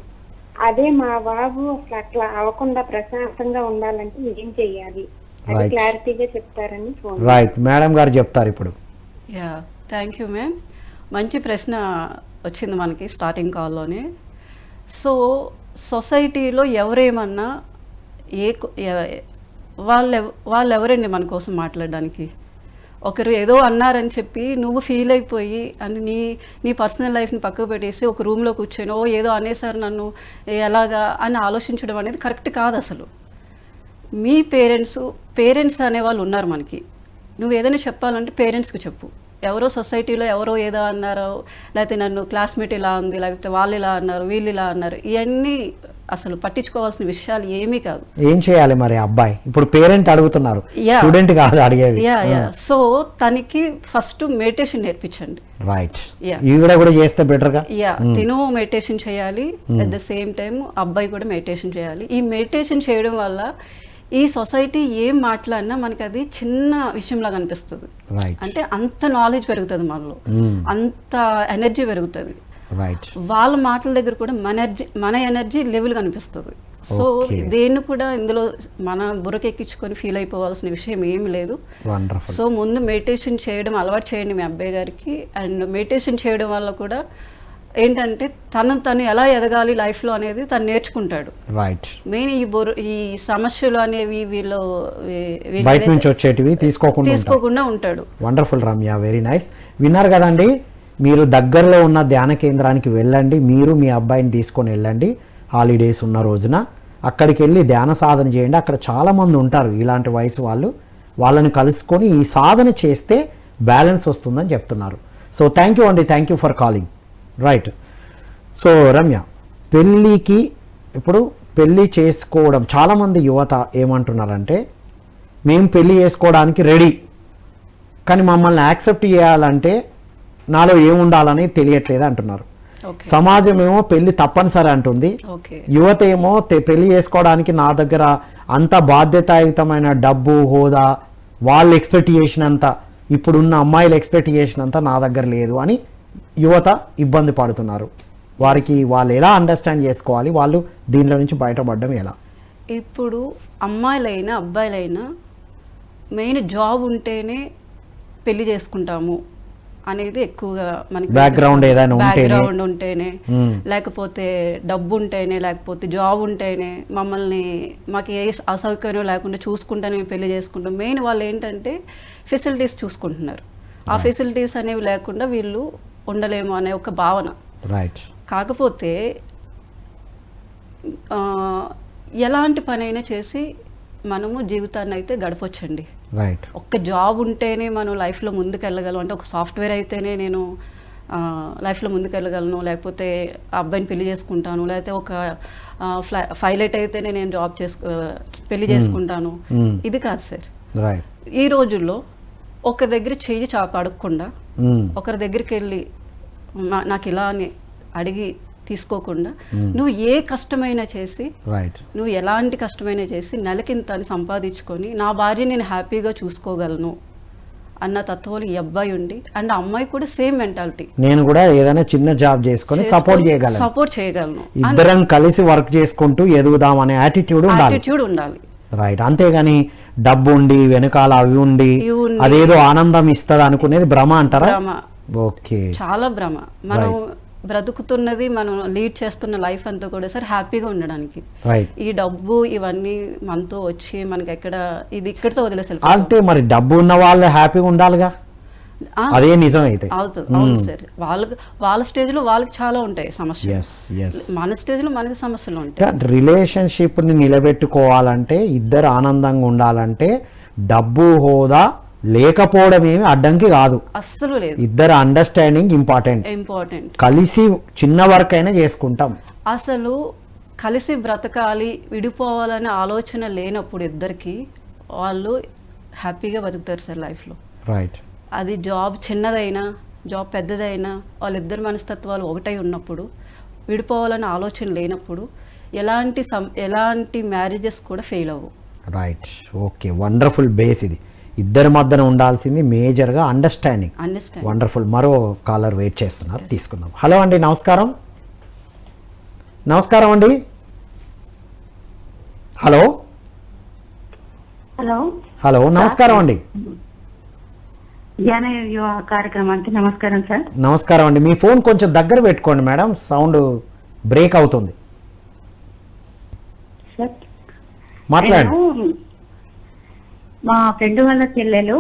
అదే మా బాబు అసలు అట్లా అవ్వకుండా ప్రశాంతంగా ఉండాలంటే ఏం చెయ్యాలి, అది Right. క్లారిటీగా చెప్తారని ఫోన్. రైట్, మేడం గారు చెప్తారు ఇప్పుడు. Yeah, thank you ma'am. మంచి ప్రశ్న వచ్చింది మనకి స్టార్టింగ్ కాల్లోనే. సో సొసైటీలో ఎవరేమన్నా వాళ్ళు ఎవరండి మన కోసం మాట్లాడడానికి? ఒకరు ఏదో అన్నారని చెప్పి నువ్వు ఫీల్ అయిపోయి అని నీ పర్సనల్ లైఫ్ని పక్కకు పెట్టేసి ఒక రూమ్లో కూర్చొని ఏదో అనేసారు నన్ను ఎలాగా అని ఆలోచించడం అనేది కరెక్ట్ కాదు అసలు. మీ పేరెంట్స్ అనేవాళ్ళు ఉన్నారు మనకి. నువ్వు ఏదైనా చెప్పాలంటే పేరెంట్స్కి చెప్పు. ఎవరో సొసైటీలో ఎవరో ఏదో అన్నారో, లేకపోతే నన్ను క్లాస్మేట్ ఇలా ఉంది, లేకపోతే వాళ్ళు ఇలా అన్నారు, వీళ్ళు ఇలా అన్నారు, ఇవన్నీ అసలు పట్టించుకోవాల్సిన విషయాలు ఏమీ కాదు. ఏం చేయాలి మరి అబ్బాయి? ఇప్పుడు పేరెంట్ అడుగుతున్నారు, స్టూడెంట్ కాదు అడిగేది. సో తనకి ఫస్ట్ మెడిటేషన్ నేర్పించండి. రైట్. ఈవిడ కూడా చేస్తే బెటర్ గా. తిను మెడిటేషన్ చేయాలి, అట్ ద సేమ్ టైం అబ్బాయి కూడా మెడిటేషన్ చేయాలి. ఈ మెడిటేషన్ చేయడం వల్ల ఈ సొసైటీ ఏం మాట్లాడినా మనకి అది చిన్న విషయంలాగా అనిపిస్తుంది. అంటే అంత నాలెడ్జ్ పెరుగుతుంది మనలో, అంత ఎనర్జీ పెరుగుతుంది. వాళ్ళ మాటల దగ్గర కూడా మన ఎనర్జీ లెవెల్ కనిపిస్తుంది. సో దేన్ని కూడా ఇందులో మన బుర్రకెక్కించుకొని ఫీల్ అయిపోవాల్సిన విషయం ఏమి లేదు. సో ముందు మెడిటేషన్ చేయడం అలవాటు చేయండి మీ అబ్బాయి గారికి. అండ్ మెడిటేషన్ చేయడం వల్ల కూడా ఏంటంటే తను ఎలా ఎదగాలి లైఫ్లో అనేది తను నేర్చుకుంటాడు. మెయిన్ ఈ సమస్యలు అనేవి వీళ్ళు బయట నుంచి వచ్చేటివి తీసుకోకుండా ఉంటాడు. Wonderful Ramya, very nice. విన్నారు కదండి, మీరు దగ్గరలో ఉన్న ధ్యాన కేంద్రానికి వెళ్ళండి, మీరు మీ అబ్బాయిని తీసుకొని వెళ్ళండి హాలిడేస్ ఉన్న రోజున. అక్కడికి వెళ్ళి ధ్యాన సాధన చేయండి. అక్కడ చాలామంది ఉంటారు ఇలాంటి వయసు వాళ్ళు, వాళ్ళని కలుసుకొని ఈ సాధన చేస్తే బ్యాలెన్స్ వస్తుందని చెప్తున్నారు. సో థ్యాంక్ యూ అండి, thank you for calling. Right. So Ramya, ఇప్పుడు పెళ్ళి చేసుకోవడం చాలామంది యువత ఏమంటున్నారంటే, మేము పెళ్ళి చేసుకోవడానికి రెడీ, కానీ మమ్మల్ని యాక్సెప్ట్ చేయాలంటే నాలో ఏముండాలని తెలియట్లేదు అంటున్నారు. సమాజం ఏమో పెళ్లి తప్పనిసరి అంటుంది, యువత ఏమో పెళ్లి చేసుకోవడానికి నా దగ్గర అంత బాధ్యతాయుతమైన డబ్బు, హోదా, వాళ్ళ ఎక్స్పెక్ట్ చేసినంత, ఇప్పుడున్న అమ్మాయిలు ఎక్స్పెక్ట్ చేసినంత నా దగ్గర లేదు అని యువత ఇబ్బంది పడుతున్నారు. వారికి వాళ్ళు ఎలా అండర్స్టాండ్ చేసుకోవాలి, వాళ్ళు దీనిలో నుంచి బయటపడడం ఎలా? ఇప్పుడు అమ్మాయిలైనా అబ్బాయిలైనా మెయిన్ జాబ్ ఉంటేనే పెళ్లి చేసుకుంటాము అనేది ఎక్కువగా మనకి బ్యాక్గ్రౌండ్ ఉంటేనే, లేకపోతే డబ్బు ఉంటేనే, లేకపోతే జాబ్ ఉంటేనే, మాకు ఏ అసౌకర్యం లేకుండా చూసుకుంటేనే మేము పెళ్లి చేసుకుంటాం. మెయిన్ వాళ్ళు ఏంటంటే ఫెసిలిటీస్ చూసుకుంటున్నారు. ఆ ఫెసిలిటీస్ అనేవి లేకుండా వీళ్ళు ఉండలేము అనే ఒక భావన. కాకపోతే ఎలాంటి పని అయినా చేసి మనము జీవితాన్ని అయితే గడపొచ్చండి. ఒక్క జాబ్ ఉంటేనే మనం లైఫ్లో ముందుకెళ్ళగలం అంటే, ఒక సాఫ్ట్వేర్ అయితేనే నేను లైఫ్లో ముందుకెళ్ళగలను, లేకపోతే అబ్బాయిని పెళ్లి చేసుకుంటాను, లేకపోతే ఒక పైలట్ అయితేనే నేను పెళ్లి చేసుకుంటాను. ఇది కాదు సార్. ఈ రోజుల్లో ఒక దగ్గర చెయ్యి అడగకుండా, ఒకరి దగ్గరికి వెళ్ళి నాకు ఇలా అని అడిగి తీసుకోకుండా, నువ్వు ఏ కష్టమైనా చేసి, నువ్వు ఎలాంటి కష్టమైనా చేసి నెలకింత అని సంపాదించుకొని నా భార్య నేను హ్యాపీగా చూసుకోగలను అన్న తత్వంలో ఈ అబ్బాయి ఉండి, అండ్ అమ్మాయి కూడా సేమ్ మెంటాలిటీ, నేను కూడా ఏదైనా చిన్న జాబ్ చేసుకొని సపోర్ట్ చేయగలను, ఇద్దరం కలిసి వర్క్ చేసుకుంటూ ఎదుగుదాం అనే యాటిట్యూడ్ ఉండాలి. రైట్. అంతేగాని డబ్బు ఉండి వెనకాల అవి ఉండి అదేదో ఆనందం ఇస్తుంది అనుకునేది భ్రమ అంటారా? ఓకే, చాలా భ్రమ. మనం బ్రతుకుతున్నది, మనం లీడ్ చేస్తున్న లైఫ్ అంతా కూడా సార్ హ్యాపీగా ఉండడానికి. ఈ డబ్బు ఇవన్నీ మనతో వచ్చి మనకి ఇక్కడితో వదిలేసారు. అంటే మరి డబ్బు ఉన్న వాళ్ళు హ్యాపీగా ఉండాలిగా, అదే నిజం అయితే. అవును సార్, వాళ్ళ స్టేజ్ లో వాళ్ళకి చాలా ఉంటాయి సమస్యలు, మన స్టేజ్ లో మనకి సమస్యలు ఉంటాయి. రిలేషన్షిప్ ని నిలబెట్టుకోవాలంటే, ఇద్దరు ఆనందంగా ఉండాలంటే డబ్బు, హోదా లేకపోవడం ఏమి అడ్డంకి కాదు, అస్సలు లేదు. ఇద్దరు అండర్స్టాండింగ్ ఇంపార్టెంట్. ఇంపార్టెంట్. కలిసి చిన్న వర్క్ అయినా చేసుకుంటాం. అసలు కలిసి బ్రతకాలి, విడిపోవాలనే ఆలోచన లేనప్పుడు ఇద్దరికి వాళ్ళు హ్యాపీగా బతుకుతారు సార్ లైఫ్లో. రైట్. అది జాబ్ చిన్నదైనా జాబ్ పెద్దదైనా వాళ్ళిద్దరి మనస్తత్వాలు ఒకటై ఉన్నప్పుడు, విడిపోవాలనే ఆలోచన లేనప్పుడు ఎలాంటి మ్యారేజెస్ కూడా ఫెయిల్ అవ్వవు. రైట్. ఓకే, వండర్ఫుల్ బేస్ ఇది. ఇద్దరి మధ్యన ఉండాల్సింది మేజర్గా అండర్స్టాండింగ్. వండర్ఫుల్. మరో కాలర్ వెయిట్ చేస్తున్నారు, తీసుకుందాం. హలో అండి, నమస్కారం. నమస్కారం అండి. హలో హలో హలో నమస్కారం అండి. ధ్యాన యువ కార్యక్రమానికి నమస్కారం సార్. నమస్కారం అండి. మీ ఫోన్ కొంచెం దగ్గర పెట్టుకోండి మేడం, సౌండ్ బ్రేక్ అవుతుంది. సార్ మాట్లాడండి. నేను మా ఫ్రెండ్ వాళ్ళ చెల్లెలు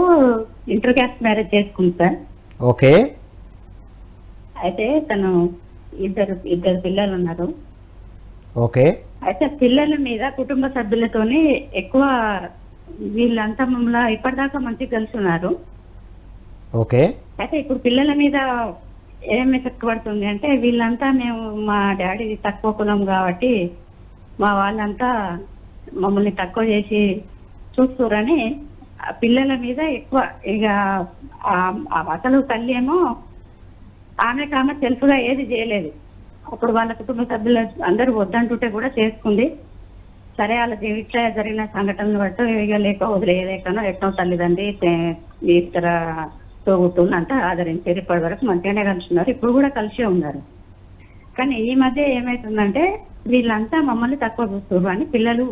ఇంటర్ క్యాస్ట్ మ్యారేజ్ చేసుకుంది సార్. ఓకే. అయితే తను ఇద్దరు పిల్లలు ఉన్నారు. ఓకే. అయితే పిల్లల మీద కుటుంబ సభ్యులతోని ఎక్కువ వీళ్ళంతా మమ్మల్ని ఇప్పటిదాకా మంచిగా కలిసి ఉన్నారు. ఓకే. అయితే ఇప్పుడు పిల్లల మీద ఏం ఎఫెక్ట్ పడుతుంది అంటే వీళ్ళంతా మేము మా డాడీ తక్కువ కులం కాబట్టి మా వాళ్ళంతా మమ్మల్ని తక్కువ చేసి చూస్తురని పిల్లల మీద ఎక్కువ ఇక అసలు తల్లి ఏమో ఆమె సెల్ఫ్గా ఏది చేయలేదు. అప్పుడు వాళ్ళ కుటుంబ సభ్యులు అందరూ వద్దంటుంటే కూడా చేసుకుంది. సరే వాళ్ళ ఇట్లా జరిగిన సంఘటనలు బట్టి ఇక లేక వదిలేయలేకనో ఎట్నో తల్లిదండ్రి ఇతర తోగుతుంది అంతా ఆదరించారు. ఇప్పటి వరకు మంచిగానే కలిసి ఉన్నారు, ఇప్పుడు కూడా కలిసే ఉన్నారు. కానీ ఈ మధ్య ఏమైతుందంటే వీళ్ళంతా మమ్మల్ని తక్కువ చూస్తారు అని పిల్లలు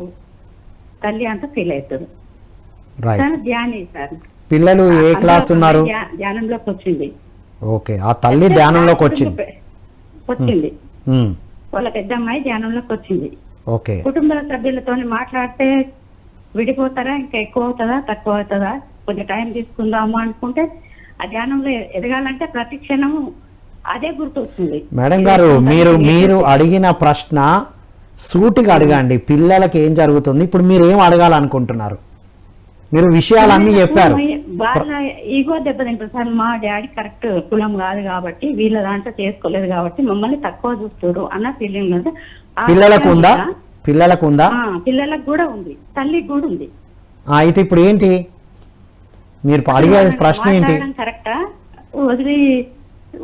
తల్లి అంతా ఫీల్ అవుతారు. ధ్యాని సార్ పిల్లలు ఏ క్లాస్ ఉన్నారు? ధ్యానంలోకి వచ్చింది. ఓకే. ఆ తల్లి ధ్యానంలోకి వచ్చింది. వాళ్ళ పెద్ద అమ్మాయి ధ్యానంలోకి వచ్చింది. ఓకే. కుటుంబ సభ్యులతో మాట్లాడితే విడిపోతారా, ఇంకా ఎక్కువ అవుతుందా తక్కువ అవుతుందా, కొంచెం టైం తీసుకుందాము అనుకుంటే ఆ ధ్యానంలో ఎదగాలంటే ప్రతి క్షణం అదే గుర్తొస్తుంది. మేడం గారు, మీరు అడిగిన ప్రశ్న సూటిగా అడగండి. పిల్లలకి ఏం జరుగుతుంది, ఇప్పుడు మీరు ఏం అడగాలనుకుంటున్నారు? మీరు విషయాలన్నీ చెప్పారు. వాళ్ళ ఈగో దెబ్బతింటుంది సార్. మా డాడీ కరెక్ట్ కులం కాదు కాబట్టి వీళ్ళ దాంట్లో చేసుకోలేదు కాబట్టి మమ్మల్ని తక్కువ చూస్తారు అన్న ఫీలింగ్ ఉంది. పిల్లలకు ఉందా? పిల్లలకు కూడా ఉంది, తల్లికి కూడా ఉంది. అయితే ఇప్పుడు ఏంటి మీరు అడిగే ప్రశ్న ఏంటి? కరెక్టా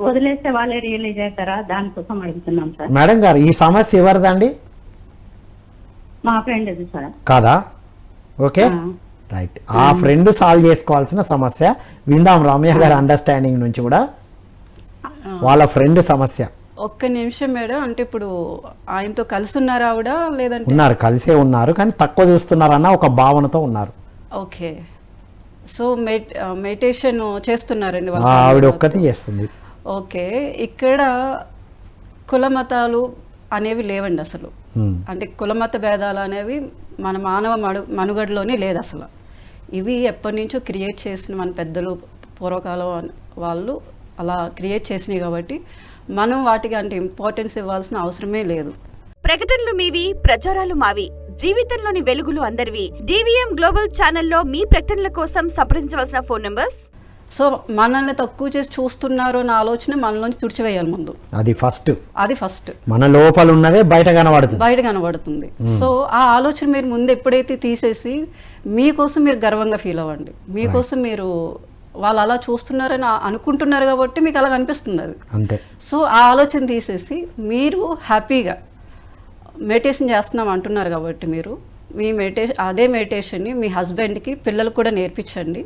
వదిలేస్తే వాళ్ళే రియలైజ్ అవుతారా, దానికోసం అడుగుతున్నాం సార్. మేడం గారు, ఈ సమస్య ఎవరిదండి? మా ఫ్రెండ్ సార్. కాదా? Okay, right. ఆ ఫ్రెండ్ సాల్వ్ చేసుకోవాల్సిన సమస్య విందాం. రమ్య గారి అండర్స్టాండింగ్ నుంచి కూడా వాళ్ళ ఫ్రెండ్ సమస్య. ఒక్క నిమిషం మేడం. అంటే ఇప్పుడు ఆయనతో కలిసి ఉన్నారా ఆవిడ, లేదంటే? ఉన్నారు, కలిసే ఉన్నారు, కానీ తక్కువ చూస్తున్నారన్న ఒక భావనతో ఉన్నారు. ఓకే. సో మెడిటేషన్ చేస్తున్నారండి ఆవిడ ఒక్కటి చేస్తుంది. ఓకే. ఇక్కడ కులమతాలు అనేవి లేవండి అసలు. అంటే కులమత భేదాలు అనేవి మన మానవ మనుగడలోనే లేదు అసలు. ఇవి ఎప్పటి నుంచో క్రియేట్ చేసిన మన పెద్దలు పూర్వకాలం వాళ్ళు అలా క్రియేట్ చేసినాయి కాబట్టి మనం వాటికి అంటే ఇంపార్టెన్స్ ఇవ్వాల్సిన అవసరమే లేదు. ప్రకటనలు మీవి, ప్రచారాలు మావి. జీవితంలోని వెలుగులు అందరివి. DVM గ్లోబల్ ఛానల్లో మీ ప్రకటనల కోసం సంప్రదించవలసిన ఫోన్ నంబర్స్. సో మనల్ని తక్కువ చేసి చూస్తున్నారు అన్న ఆలోచన మనలోంచి తుడిచివేయాలి ముందు. అది ఫస్ట్ మన లోపల ఉన్నదే బయట కనబడుతుంది. సో ఆ ఆలోచన మీరు ముందు ఎప్పుడైతే తీసేసి మీకోసం మీరు గర్వంగా ఫీల్ అవ్వండి. మీకోసం మీరు వాళ్ళు అలా చూస్తున్నారని అనుకుంటున్నారు కాబట్టి మీకు అలా కనిపిస్తుంది అది అంతే. సో ఆ ఆలోచన తీసేసి మీరు హ్యాపీగా మెడిటేషన్ చేస్తున్నాం అంటున్నారు కాబట్టి మీరు మీ అదే మెడిటేషన్ని మీ హస్బెండ్కి, పిల్లలకు కూడా నేర్పించండి.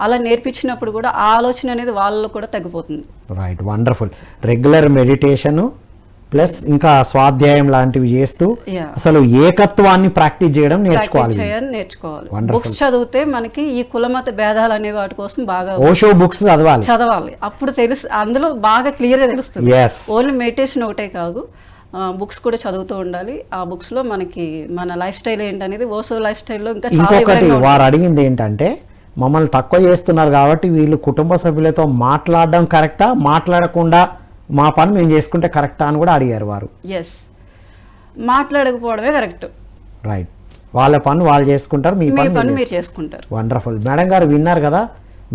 అలా నేర్పించినప్పుడు కూడా ఆ ఆలోచన అనేది వాళ్ళలో కూడా తగ్గిపోతుంది. Right, wonderful. Regular meditation plus ఇంకా స్వాధ్యాయం లాంటివి చేస్తూ అసలు ఏకత్వాన్ని ప్రాక్టీస్ చేయడం నేర్చుకోవాలి. బుక్స్ చదివితే మనకి ఈ కులమత భేదాలు అనే వాటి కోసం బాగా ఓషో బుక్స్ చదవాలి. అప్పుడు అందులో బాగా క్లియర్ గా తెలుస్తుంది. ఓన్లీ మెడిటేషన్ ఒకటే కాదు, బుక్స్ కూడా చదువుతూ ఉండాలి. ఆ బుక్స్ లో మనకి మన లైఫ్ స్టైల్ ఏంటనేది ఓషో లైఫ్ స్టైల్లో ఇంకా ఇంకొకటి వారు అడిగింది ఏంటంటే మమ్మల్ని తక్కువ చేస్తున్నారు కాబట్టి వీళ్ళు కుటుంబ సభ్యులతో మాట్లాడడం కరెక్టా, మాట్లాడకుండా మా పని మేము చేసుకుంటే కరెక్టా అని కూడా అడిగారు వారు. Yes, మాట్లాడకపోవడమే correct. రైట్, వాళ్ళ పని వాళ్ళు చేసుకుంటారు, మీ పని మీరు చేసుకుంటారు. వండర్ఫుల్. మేడం గారు విన్నారు కదా,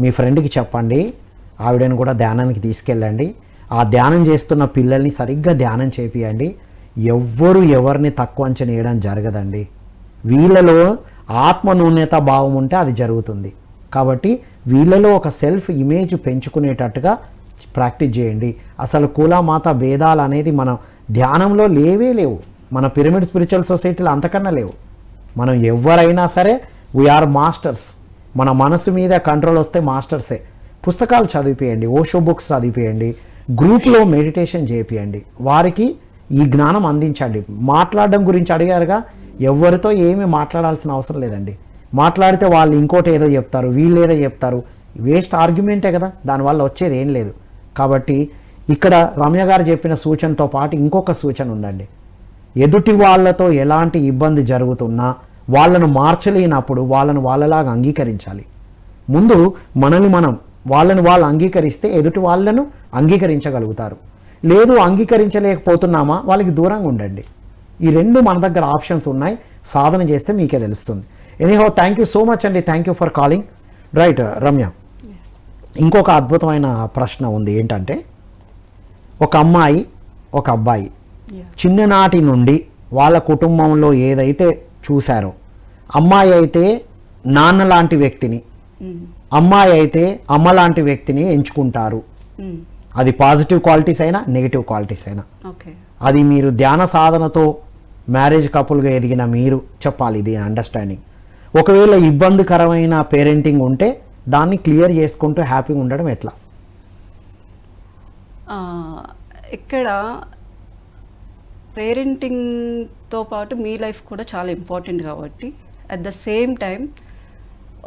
మీ ఫ్రెండ్కి చెప్పండి, ఆవిడని కూడా ధ్యానానికి తీసుకెళ్ళండి. ఆ ధ్యానం చేస్తున్న పిల్లల్ని సరిగ్గా ధ్యానం చేపియండి. ఎవ్వరు ఎవరిని తక్కువ అంచనా వేయడం జరగదండి. వీళ్ళలో ఆత్మ న్యూన్యత భావం ఉంటే అది జరుగుతుంది. కాబట్టి వీళ్ళలో ఒక సెల్ఫ్ ఇమేజ్ పెంచుకునేటట్టుగా ప్రాక్టీస్ చేయండి. అసలు కులమాత భేదాలు అనేది మన ధ్యానంలో లేవు. మన పిరమిడ్ స్పిరిచువల్ సొసైటీలో అంతకన్నా లేవు. మనం ఎవరైనా సరే వీఆర్ మాస్టర్స్. మన మనసు మీద కంట్రోల్ వస్తే మాస్టర్సే. పుస్తకాలు చదివిపియండి, ఓషో బుక్స్ చదివిపియండి, గ్రూప్లో మెడిటేషన్ చేపియండి, వారికి ఈ జ్ఞానం అందించండి. మాట్లాడడం గురించి అడిగారుగా, ఎవరితో ఏమీ మాట్లాడాల్సిన అవసరం లేదండి. మాట్లాడితే వాళ్ళు ఇంకోటి ఏదో చెప్తారు, వీళ్ళు ఏదో చెప్తారు, వేస్ట్ ఆర్గ్యుమెంటే కదా, దానివల్ల వచ్చేది ఏం లేదు. కాబట్టి ఇక్కడ రమ్య గారు చెప్పిన సూచనతో పాటు ఇంకొక సూచన ఉందండి. ఎదుటి వాళ్ళతో ఎలాంటి ఇబ్బంది జరుగుతున్నా వాళ్ళను మార్చలేనప్పుడు వాళ్ళను వాళ్ళలాగా అంగీకరించాలి. ముందు మనల్ని మనం వాళ్ళని వాళ్ళు అంగీకరిస్తే ఎదుటి వాళ్ళను అంగీకరించగలుగుతారు. లేదు అంగీకరించలేకపోతున్నామా, వాళ్ళకి దూరంగా ఉండండి. ఈ రెండు మన దగ్గర ఆప్షన్స్ ఉన్నాయి. సాధన చేస్తే మీకే తెలుస్తుంది. Anyhow thank you so much అండి. Thank you for calling. Right Ramya, ఇంకొక అద్భుతమైన ప్రశ్న ఉంది. ఏంటంటే, ఒక అమ్మాయి ఒక అబ్బాయి చిన్ననాటి నుండి వాళ్ళ కుటుంబంలో ఏదైతే చూశారో, అమ్మాయి అయితే నాన్న లాంటి వ్యక్తిని, అమ్మాయి అయితే అమ్మ లాంటి వ్యక్తిని ఎంచుకుంటారు. అది పాజిటివ్ క్వాలిటీస్ అయినా నెగిటివ్ క్వాలిటీస్ అయినా. అది మీరు ధ్యాన సాధనతో మ్యారేజ్ కపుల్గా ఎదిగిన మీరు చెప్పాలి ఇది అండర్స్టాండింగ్. ఒకవేళ ఇబ్బందికరమైన పేరెంటింగ్ ఉంటే దాన్ని క్లియర్ చేసుకుంటూ హ్యాపీగా ఉండడం ఎట్లా? ఇక్కడ పేరెంటింగ్తో పాటు మీ లైఫ్ కూడా చాలా ఇంపార్టెంట్ కాబట్టి అట్ ద సేమ్ టైం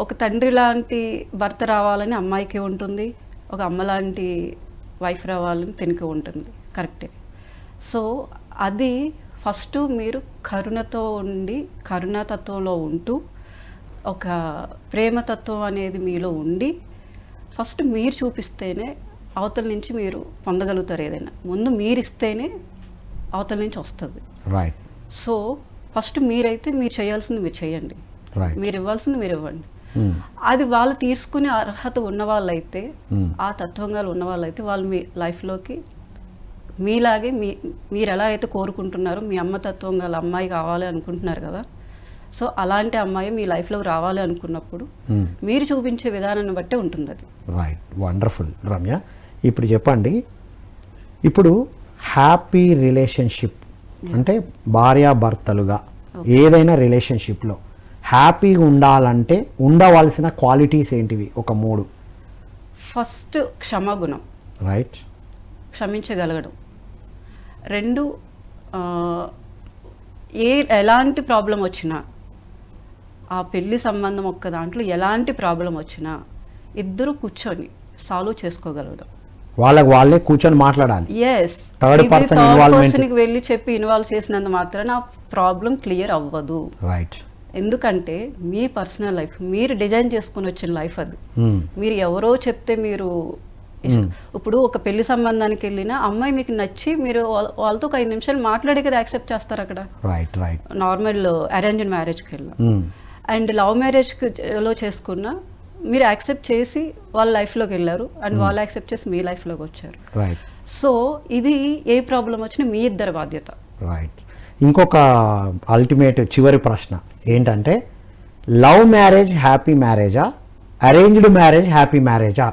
ఒక తండ్రి లాంటి భర్త రావాలని అమ్మాయికి ఉంటుంది, ఒక అమ్మ లాంటి వైఫ్ రావాలని తనకి ఉంటుంది. కరెక్టే. సో అది ఫస్ట్ మీరు కరుణతో ఉండి, కరుణాతత్వంలో ఉంటూ, ఒక ప్రేమతత్వం అనేది మీలో ఉండి ఫస్ట్ మీరు చూపిస్తేనే అవతల నుంచి మీరు పొందగలుగుతారు. ఏదైనా ముందు మీరు ఇస్తేనే అవతల నుంచి వస్తుంది. రైట్. సో ఫస్ట్ మీరైతే మీరు చేయాల్సింది మీరు చేయండి, మీరు ఇవ్వాల్సింది మీరు ఇవ్వండి. అది వాళ్ళు తీసుకునే అర్హత ఉన్న వాళ్ళైతే, ఆ తత్వంగా ఉన్న వాళ్ళైతే వాళ్ళు మీ లైఫ్లోకి మీలాగే మీరు ఎలా అయితే కోరుకుంటున్నారో, మీ అమ్మ తత్వం గల అమ్మాయి కావాలి అనుకుంటున్నారు కదా, సో అలాంటి అమ్మాయి మీ లైఫ్లోకి రావాలి అనుకున్నప్పుడు మీరు చూపించే విధానాన్ని బట్టే ఉంటుంది అది. Right, wonderful Ramya. ఇప్పుడు చెప్పండి, ఇప్పుడు హ్యాపీ రిలేషన్షిప్ అంటే భార్యాభర్తలుగా ఏదైనా రిలేషన్షిప్లో హ్యాపీగా ఉండాలంటే ఉండవలసిన క్వాలిటీస్ ఏంటివి? ఒక 3. ఫస్ట్ క్షమాగుణం. రైట్. క్షమించగలగడం. 2 ఎలాంటి ప్రాబ్లం వచ్చినా, ఆ పెళ్లి సంబంధం ఒక్క దాంట్లో ఎలాంటి ప్రాబ్లం వచ్చినా ఇద్దరు కూర్చొని సాల్వ్ చేసుకోగలగడం. వాళ్ళే కూర్చొని మాట్లాడాలి. ఎస్. థర్డ్ పర్సన్ వెళ్ళి చెప్పి ఇన్వాల్వ్ చేసినంత మాత్రాన ఆ ప్రాబ్లం క్లియర్ అవ్వదు. రైట్. ఎందుకంటే మీ పర్సనల్ లైఫ్, మీరు డిజైన్ చేసుకుని వచ్చిన లైఫ్ అది. మీరు ఎవరో చెప్తే మీరు ఇప్పుడు ఒక పెళ్లి సంబంధానికి వెళ్ళినా అమ్మాయి మీకు నచ్చి మీరు వాళ్ళతో ఒక 5 నిమిషాలు మాట్లాడి కదా యాక్సెప్ట్ చేస్తారు అక్కడ. Right right. నార్మల్ అరేంజ్డ్ మ్యారేజ్కి వెళ్ళినా అండ్ లవ్ మ్యారేజ్లో చేసుకున్నా మీరు యాక్సెప్ట్ చేసి వాళ్ళ లైఫ్లోకి వెళ్ళారు అండ్ వాళ్ళు యాక్సెప్ట్ చేసి మీ లైఫ్లోకి వచ్చారు. రైట్. సో ఇది ఏ ప్రాబ్లం వచ్చినా మీ ఇద్దరి బాధ్యత. రైట్. ఇంకొక అల్టిమేట్ చివరి ప్రశ్న ఏంటంటే, లవ్ మ్యారేజ్ హ్యాపీ మ్యారేజా, అరేంజ్డ్ మ్యారేజ్ హ్యాపీ మ్యారేజా?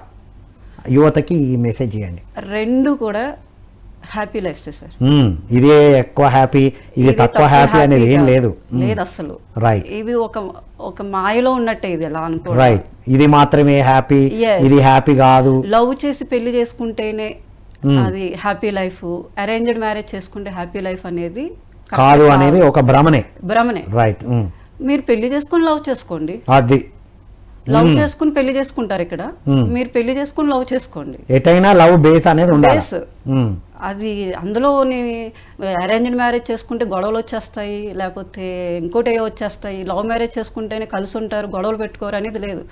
యువతకి ఈ మెసేజ్ ఇవ్వండి. 2 కూడా హ్యాపీ లైఫ్స్ సార్. ఇదే ఎక్కువ హ్యాపీ, ఇది తక్కువ హ్యాపీ అనేది ఏం లేదు. లేదు అసలు. రైట్. ఇది ఒక మాయలో ఉన్నట్టే ఇది ఎలా అనుకో. రైట్. ఇది మాత్రమే హ్యాపీ, ఇది హ్యాపీ కాదు. లవ్ చేసి పెళ్లి చేసుకుంటేనే అది హ్యాపీ లైఫ్, అరేంజ్డ్ మ్యారేజ్ చేసుకుంటే హ్యాపీ లైఫ్ అనేది కాదు అనేది ఒక భ్రమనే. రైట్. మీరు పెళ్లి చేసుకుని లవ్ చేసుకోండి, అది లవ్ చేసుకుని పెళ్లి చేసుకుంటారు. ఇక్కడ మీరు పెళ్లి చేసుకుని లవ్ చేసుకోండి. ఎటైనా లవ్ బేస్ అనేది ఉండాలి. అది అందులోని అరేంజ్డ్ మ్యారేజ్ చేసుకుంటే గొడవలు వచ్చేస్తాయి, లేకపోతే ఇంకోటి వచ్చేస్తాయి. లవ్ మ్యారేజ్ చేసుకుంటేనే కలిసి ఉంటారు, గొడవలు పెట్టుకోరు అనేది లేదు.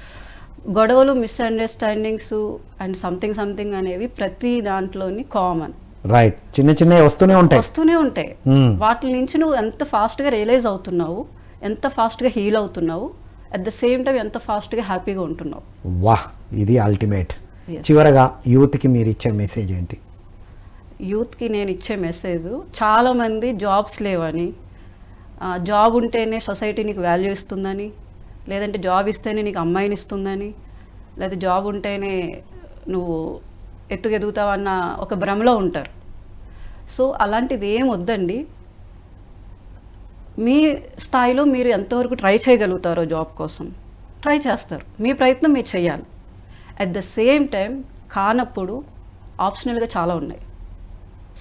గొడవలు, మిస్అండర్స్టాండింగ్స్ అండ్ సంథింగ్ అనేవి ప్రతి దాంట్లోని కామన్. రైట్. చిన్న వస్తూనే ఉంటాయి. వాటి నుంచి నువ్వు ఎంత ఫాస్ట్గా రియలైజ్ అవుతున్నావు, ఎంత ఫాస్ట్గా హీల్ అవుతున్నావు, అట్ ద సేమ్ టైం ఎంత ఫాస్ట్గా హ్యాపీగా ఉంటున్నావు. వాహ్, ఇది అల్టిమేట్. Yes. చివరగా యూత్కి మీరు ఇచ్చే మెసేజ్ ఏంటి? యూత్కి నేను ఇచ్చే మెసేజ్, చాలామంది జాబ్స్ లేవని, జాబ్ ఉంటేనే సొసైటీ నీకు వాల్యూ ఇస్తుందని, లేదంటే జాబ్ ఇస్తేనే నీకు అమ్మాయిని ఇస్తుందని, లేదా జాబ్ ఉంటేనే నువ్వు ఎదుగుతావన్న ఒక భ్రమలో ఉంటారు. సో అలాంటిది ఏం వద్దండి. మీ స్థాయిలో మీరు ఎంతవరకు ట్రై చేయగలుగుతారో జాబ్ కోసం ట్రై చేస్తారు, మీ ప్రయత్నం మీరు చేయాలి. అట్ ద సేమ్ టైం కానప్పుడు ఆప్షనల్గా చాలా ఉన్నాయి,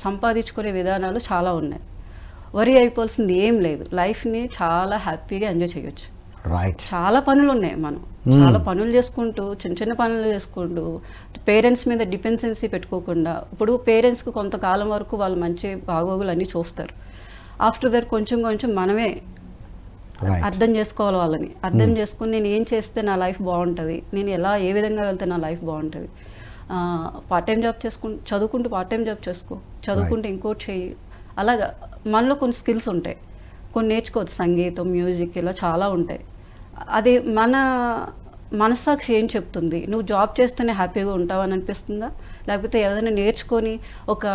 సంపాదించుకునే విధానాలు చాలా ఉన్నాయి. వరి అయిపోవాల్సింది ఏం లేదు, లైఫ్ని చాలా హ్యాపీగా ఎంజాయ్ చేయొచ్చు. రైట్. చాలా పనులు ఉన్నాయి, మనం చాలా పనులు చేసుకుంటూ చిన్న చిన్న పనులు చేసుకుంటూ పేరెంట్స్ మీద డిపెండెన్సీ పెట్టుకోకుండా, ఇప్పుడు పేరెంట్స్కి కొంతకాలం వరకు వాళ్ళు మంచి బాగోగులు అన్నీ చూస్తారు. ఆఫ్టర్ దట్ కొంచెం కొంచెం మనమే అర్థం చేసుకోవాలి వాళ్ళని. అర్థం చేసుకుని నేను ఏం చేస్తే నా లైఫ్ బాగుంటుంది, నేను ఏ విధంగా వెళ్తే నా లైఫ్ బాగుంటుంది. పార్ట్ టైం జాబ్ చదువుకుంటూ పార్ట్ టైం జాబ్ చేసుకో, చదువుకుంటూ ఇంకోటి చెయ్యి. అలాగా మనలో కొన్ని స్కిల్స్ ఉంటాయి, కొన్ని నేర్చుకోవచ్చు, సంగీతం, మ్యూజిక్, ఇలా చాలా ఉంటాయి. అది మన మనస్సాక్షి ఏం చెప్తుంది, నువ్వు జాబ్ చేస్తేనే హ్యాపీగా ఉంటావని అనిపిస్తుందా, లేకపోతే ఏదైనా నేర్చుకొని ఒక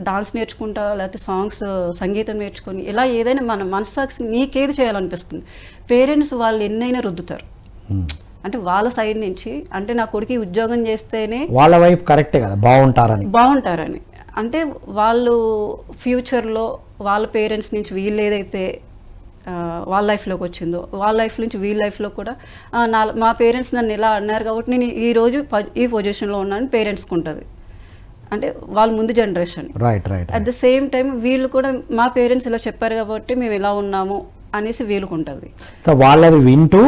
డాన్స్ నేర్చుకుంటా, లేకపోతే సాంగ్స్ సంగీతం నేర్చుకొని, ఇలా ఏదైనా మన మనస్సాక్షి నీకేది చేయాలనిపిస్తుంది. పేరెంట్స్ వాళ్ళు ఎన్నైనా రుద్దుతారు, అంటే వాళ్ళ సైడ్ నుంచి, అంటే నా కొడుకు ఉద్యోగం చేస్తేనే వాళ్ళ వైపు కరెక్టే కదా, బాగుంటారని. అంటే వాళ్ళు ఫ్యూచర్లో వాళ్ళ పేరెంట్స్ నుంచి వీళ్ళు ఏదైతే వాళ్ళ లైఫ్లోకి వచ్చిందో, వాళ్ళ లైఫ్ నుంచి వీళ్ళ లైఫ్లో కూడా మా పేరెంట్స్ నన్ను ఇలా అన్నారు కాబట్టి నేను ఈరోజు ఈ పొజిషన్లో ఉన్నాను పేరెంట్స్కి ఉంటుంది. అంటే వాళ్ళ ముందు generation. At the same time వీళ్ళు కూడా మా పేరెంట్స్ ఇలా చెప్పారు కాబట్టి మేము ఇలా ఉన్నాము అనేసి వీళ్ళకు ఉంటుంది. సో వాళ్ళది వింటూ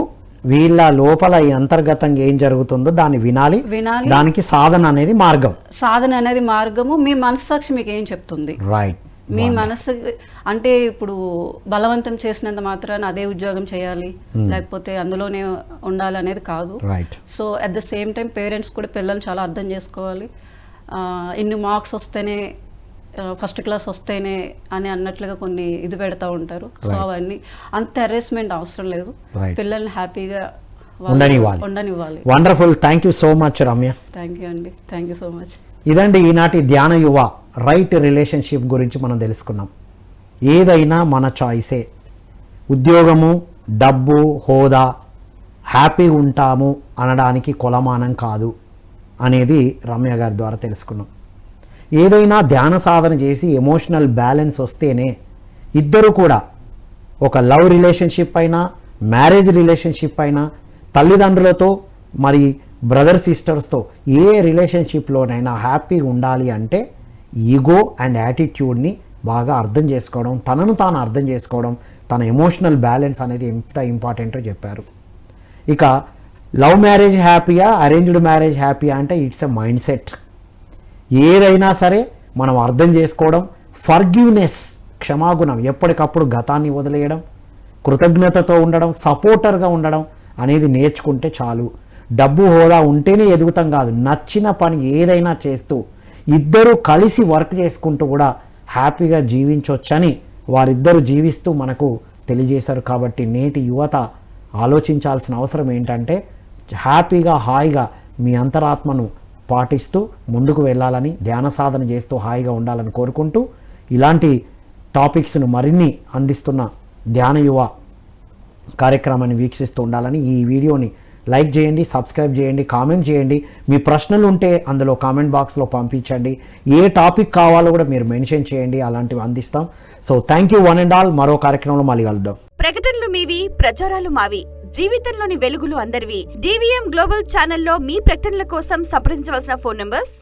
వీళ్ళ లోపల ఈ అంతర్గతంగా ఏం జరుగుతుందో దాన్ని వినాలి. దానికి సాధన అనేది మార్గము. మీ మనస్సాక్షి మీకు ఏం చెప్తుంది, రైట్. మీ మనసు అంటే ఇప్పుడు బలవంతం చేసినంత మాత్రాన అదే ఉద్యోగం చేయాలి, లేకపోతే అందులోనే ఉండాలి అనేది కాదు. So at the same time parents కూడా పిల్లల్ని చాలా అర్థం చేసుకోవాలి. ఇన్ని మార్క్స్ వస్తేనే, ఫస్ట్ క్లాస్ వస్తేనే అని అన్నట్లుగా కొన్ని ఇది పెడతా ఉంటారు. సో అవన్నీ అంత హెరాస్మెంట్ అవసరం లేదు, పిల్లల్ని హ్యాపీగా ఉండనివ్వాలి. Wonderful. Thank you so much Ramya. Thank you అండి, థ్యాంక్ యూ సో మచ్. ఇదండి ఈనాటి ధ్యాన యువ రైట్ రిలేషన్షిప్ గురించి మనం తెలుసుకున్నాం. ఏదైనా మన చాయిసే. ఉద్యోగము, డబ్బు, హోదా, హ్యాపీ ఉంటాము అనడానికి కొలమానం కాదు అనేది రమ్య గారి ద్వారా తెలుసుకున్నాం. ఏదైనా ధ్యాన సాధన చేసి ఎమోషనల్ బ్యాలెన్స్ వస్తేనే ఇద్దరు కూడా ఒక లవ్ రిలేషన్షిప్ అయినా, మ్యారేజ్ రిలేషన్షిప్ అయినా, తల్లిదండ్రులతో మరి బ్రదర్ సిస్టర్స్తో ఏ రిలేషన్షిప్లోనైనా హ్యాపీగా ఉండాలి అంటే ఈగో అండ్ యాటిట్యూడ్ని బాగా అర్థం చేసుకోవడం, తనను తాను అర్థం చేసుకోవడం, తన ఎమోషనల్ బ్యాలెన్స్ అనేది ఎంత ఇంపార్టెంటో చెప్పారు. ఇక లవ్ మ్యారేజ్ హ్యాపీయా, అరేంజ్డ్ మ్యారేజ్ హ్యాపీయా అంటే ఇట్స్ ఎ మైండ్ సెట్. ఏదైనా సరే మనం అర్థం చేసుకోవడం, ఫర్గివ్నెస్, క్షమాగుణం, ఎప్పటికప్పుడు గతాన్ని వదిలేయడం, కృతజ్ఞతతో ఉండడం, సపోర్టర్గా ఉండడం అనేది నేర్చుకుంటే చాలు. డబ్బు హోదా ఉంటేనే ఎదుగుతాం కాదు, నచ్చిన పని ఏదైనా చేస్తూ ఇద్దరు కలిసి వర్క్ చేసుకుంటూ కూడా హ్యాపీగా జీవించవచ్చని వారిద్దరు జీవిస్తూ మనకు తెలియజేశారు. కాబట్టి నేటి యువత ఆలోచించాల్సిన అవసరం ఏంటంటే హ్యాపీగా, హాయిగా మీ అంతరాత్మను పాటిస్తూ ముందుకు వెళ్ళాలని, ధ్యాన సాధన చేస్తూ హాయిగా ఉండాలని కోరుకుంటూ, ఇలాంటి టాపిక్స్ను మరిన్ని అందిస్తున్న ధ్యాన యువ కార్యక్రమాన్ని వీక్షిస్తూ ఉండాలని ఈ వీడియోని లైక్ చేయండి, సబ్స్క్రైబ్ చేయండి, కామెంట్ చేయండి. మీ ప్రశ్నలు ఉంటే అందులో కామెంట్ బాక్స్లో పంపించండి. ఏ టాపిక్ కావాలో కూడా మీరు మెన్షన్ చేయండి, అలాంటివి అందిస్తాం. So thank you one and all. మరో కార్యక్రమంలో మళ్ళీ కలుద్దాం. ప్రకటనలు మీవి, ప్రచారాలు మావి. జీవితంలోని వెలుగులు అందరివి. DVM గ్లోబల్ ఛానల్లో మీ ప్రకటనల కోసం సంప్రదించవలసిన ఫోన్ నంబర్స్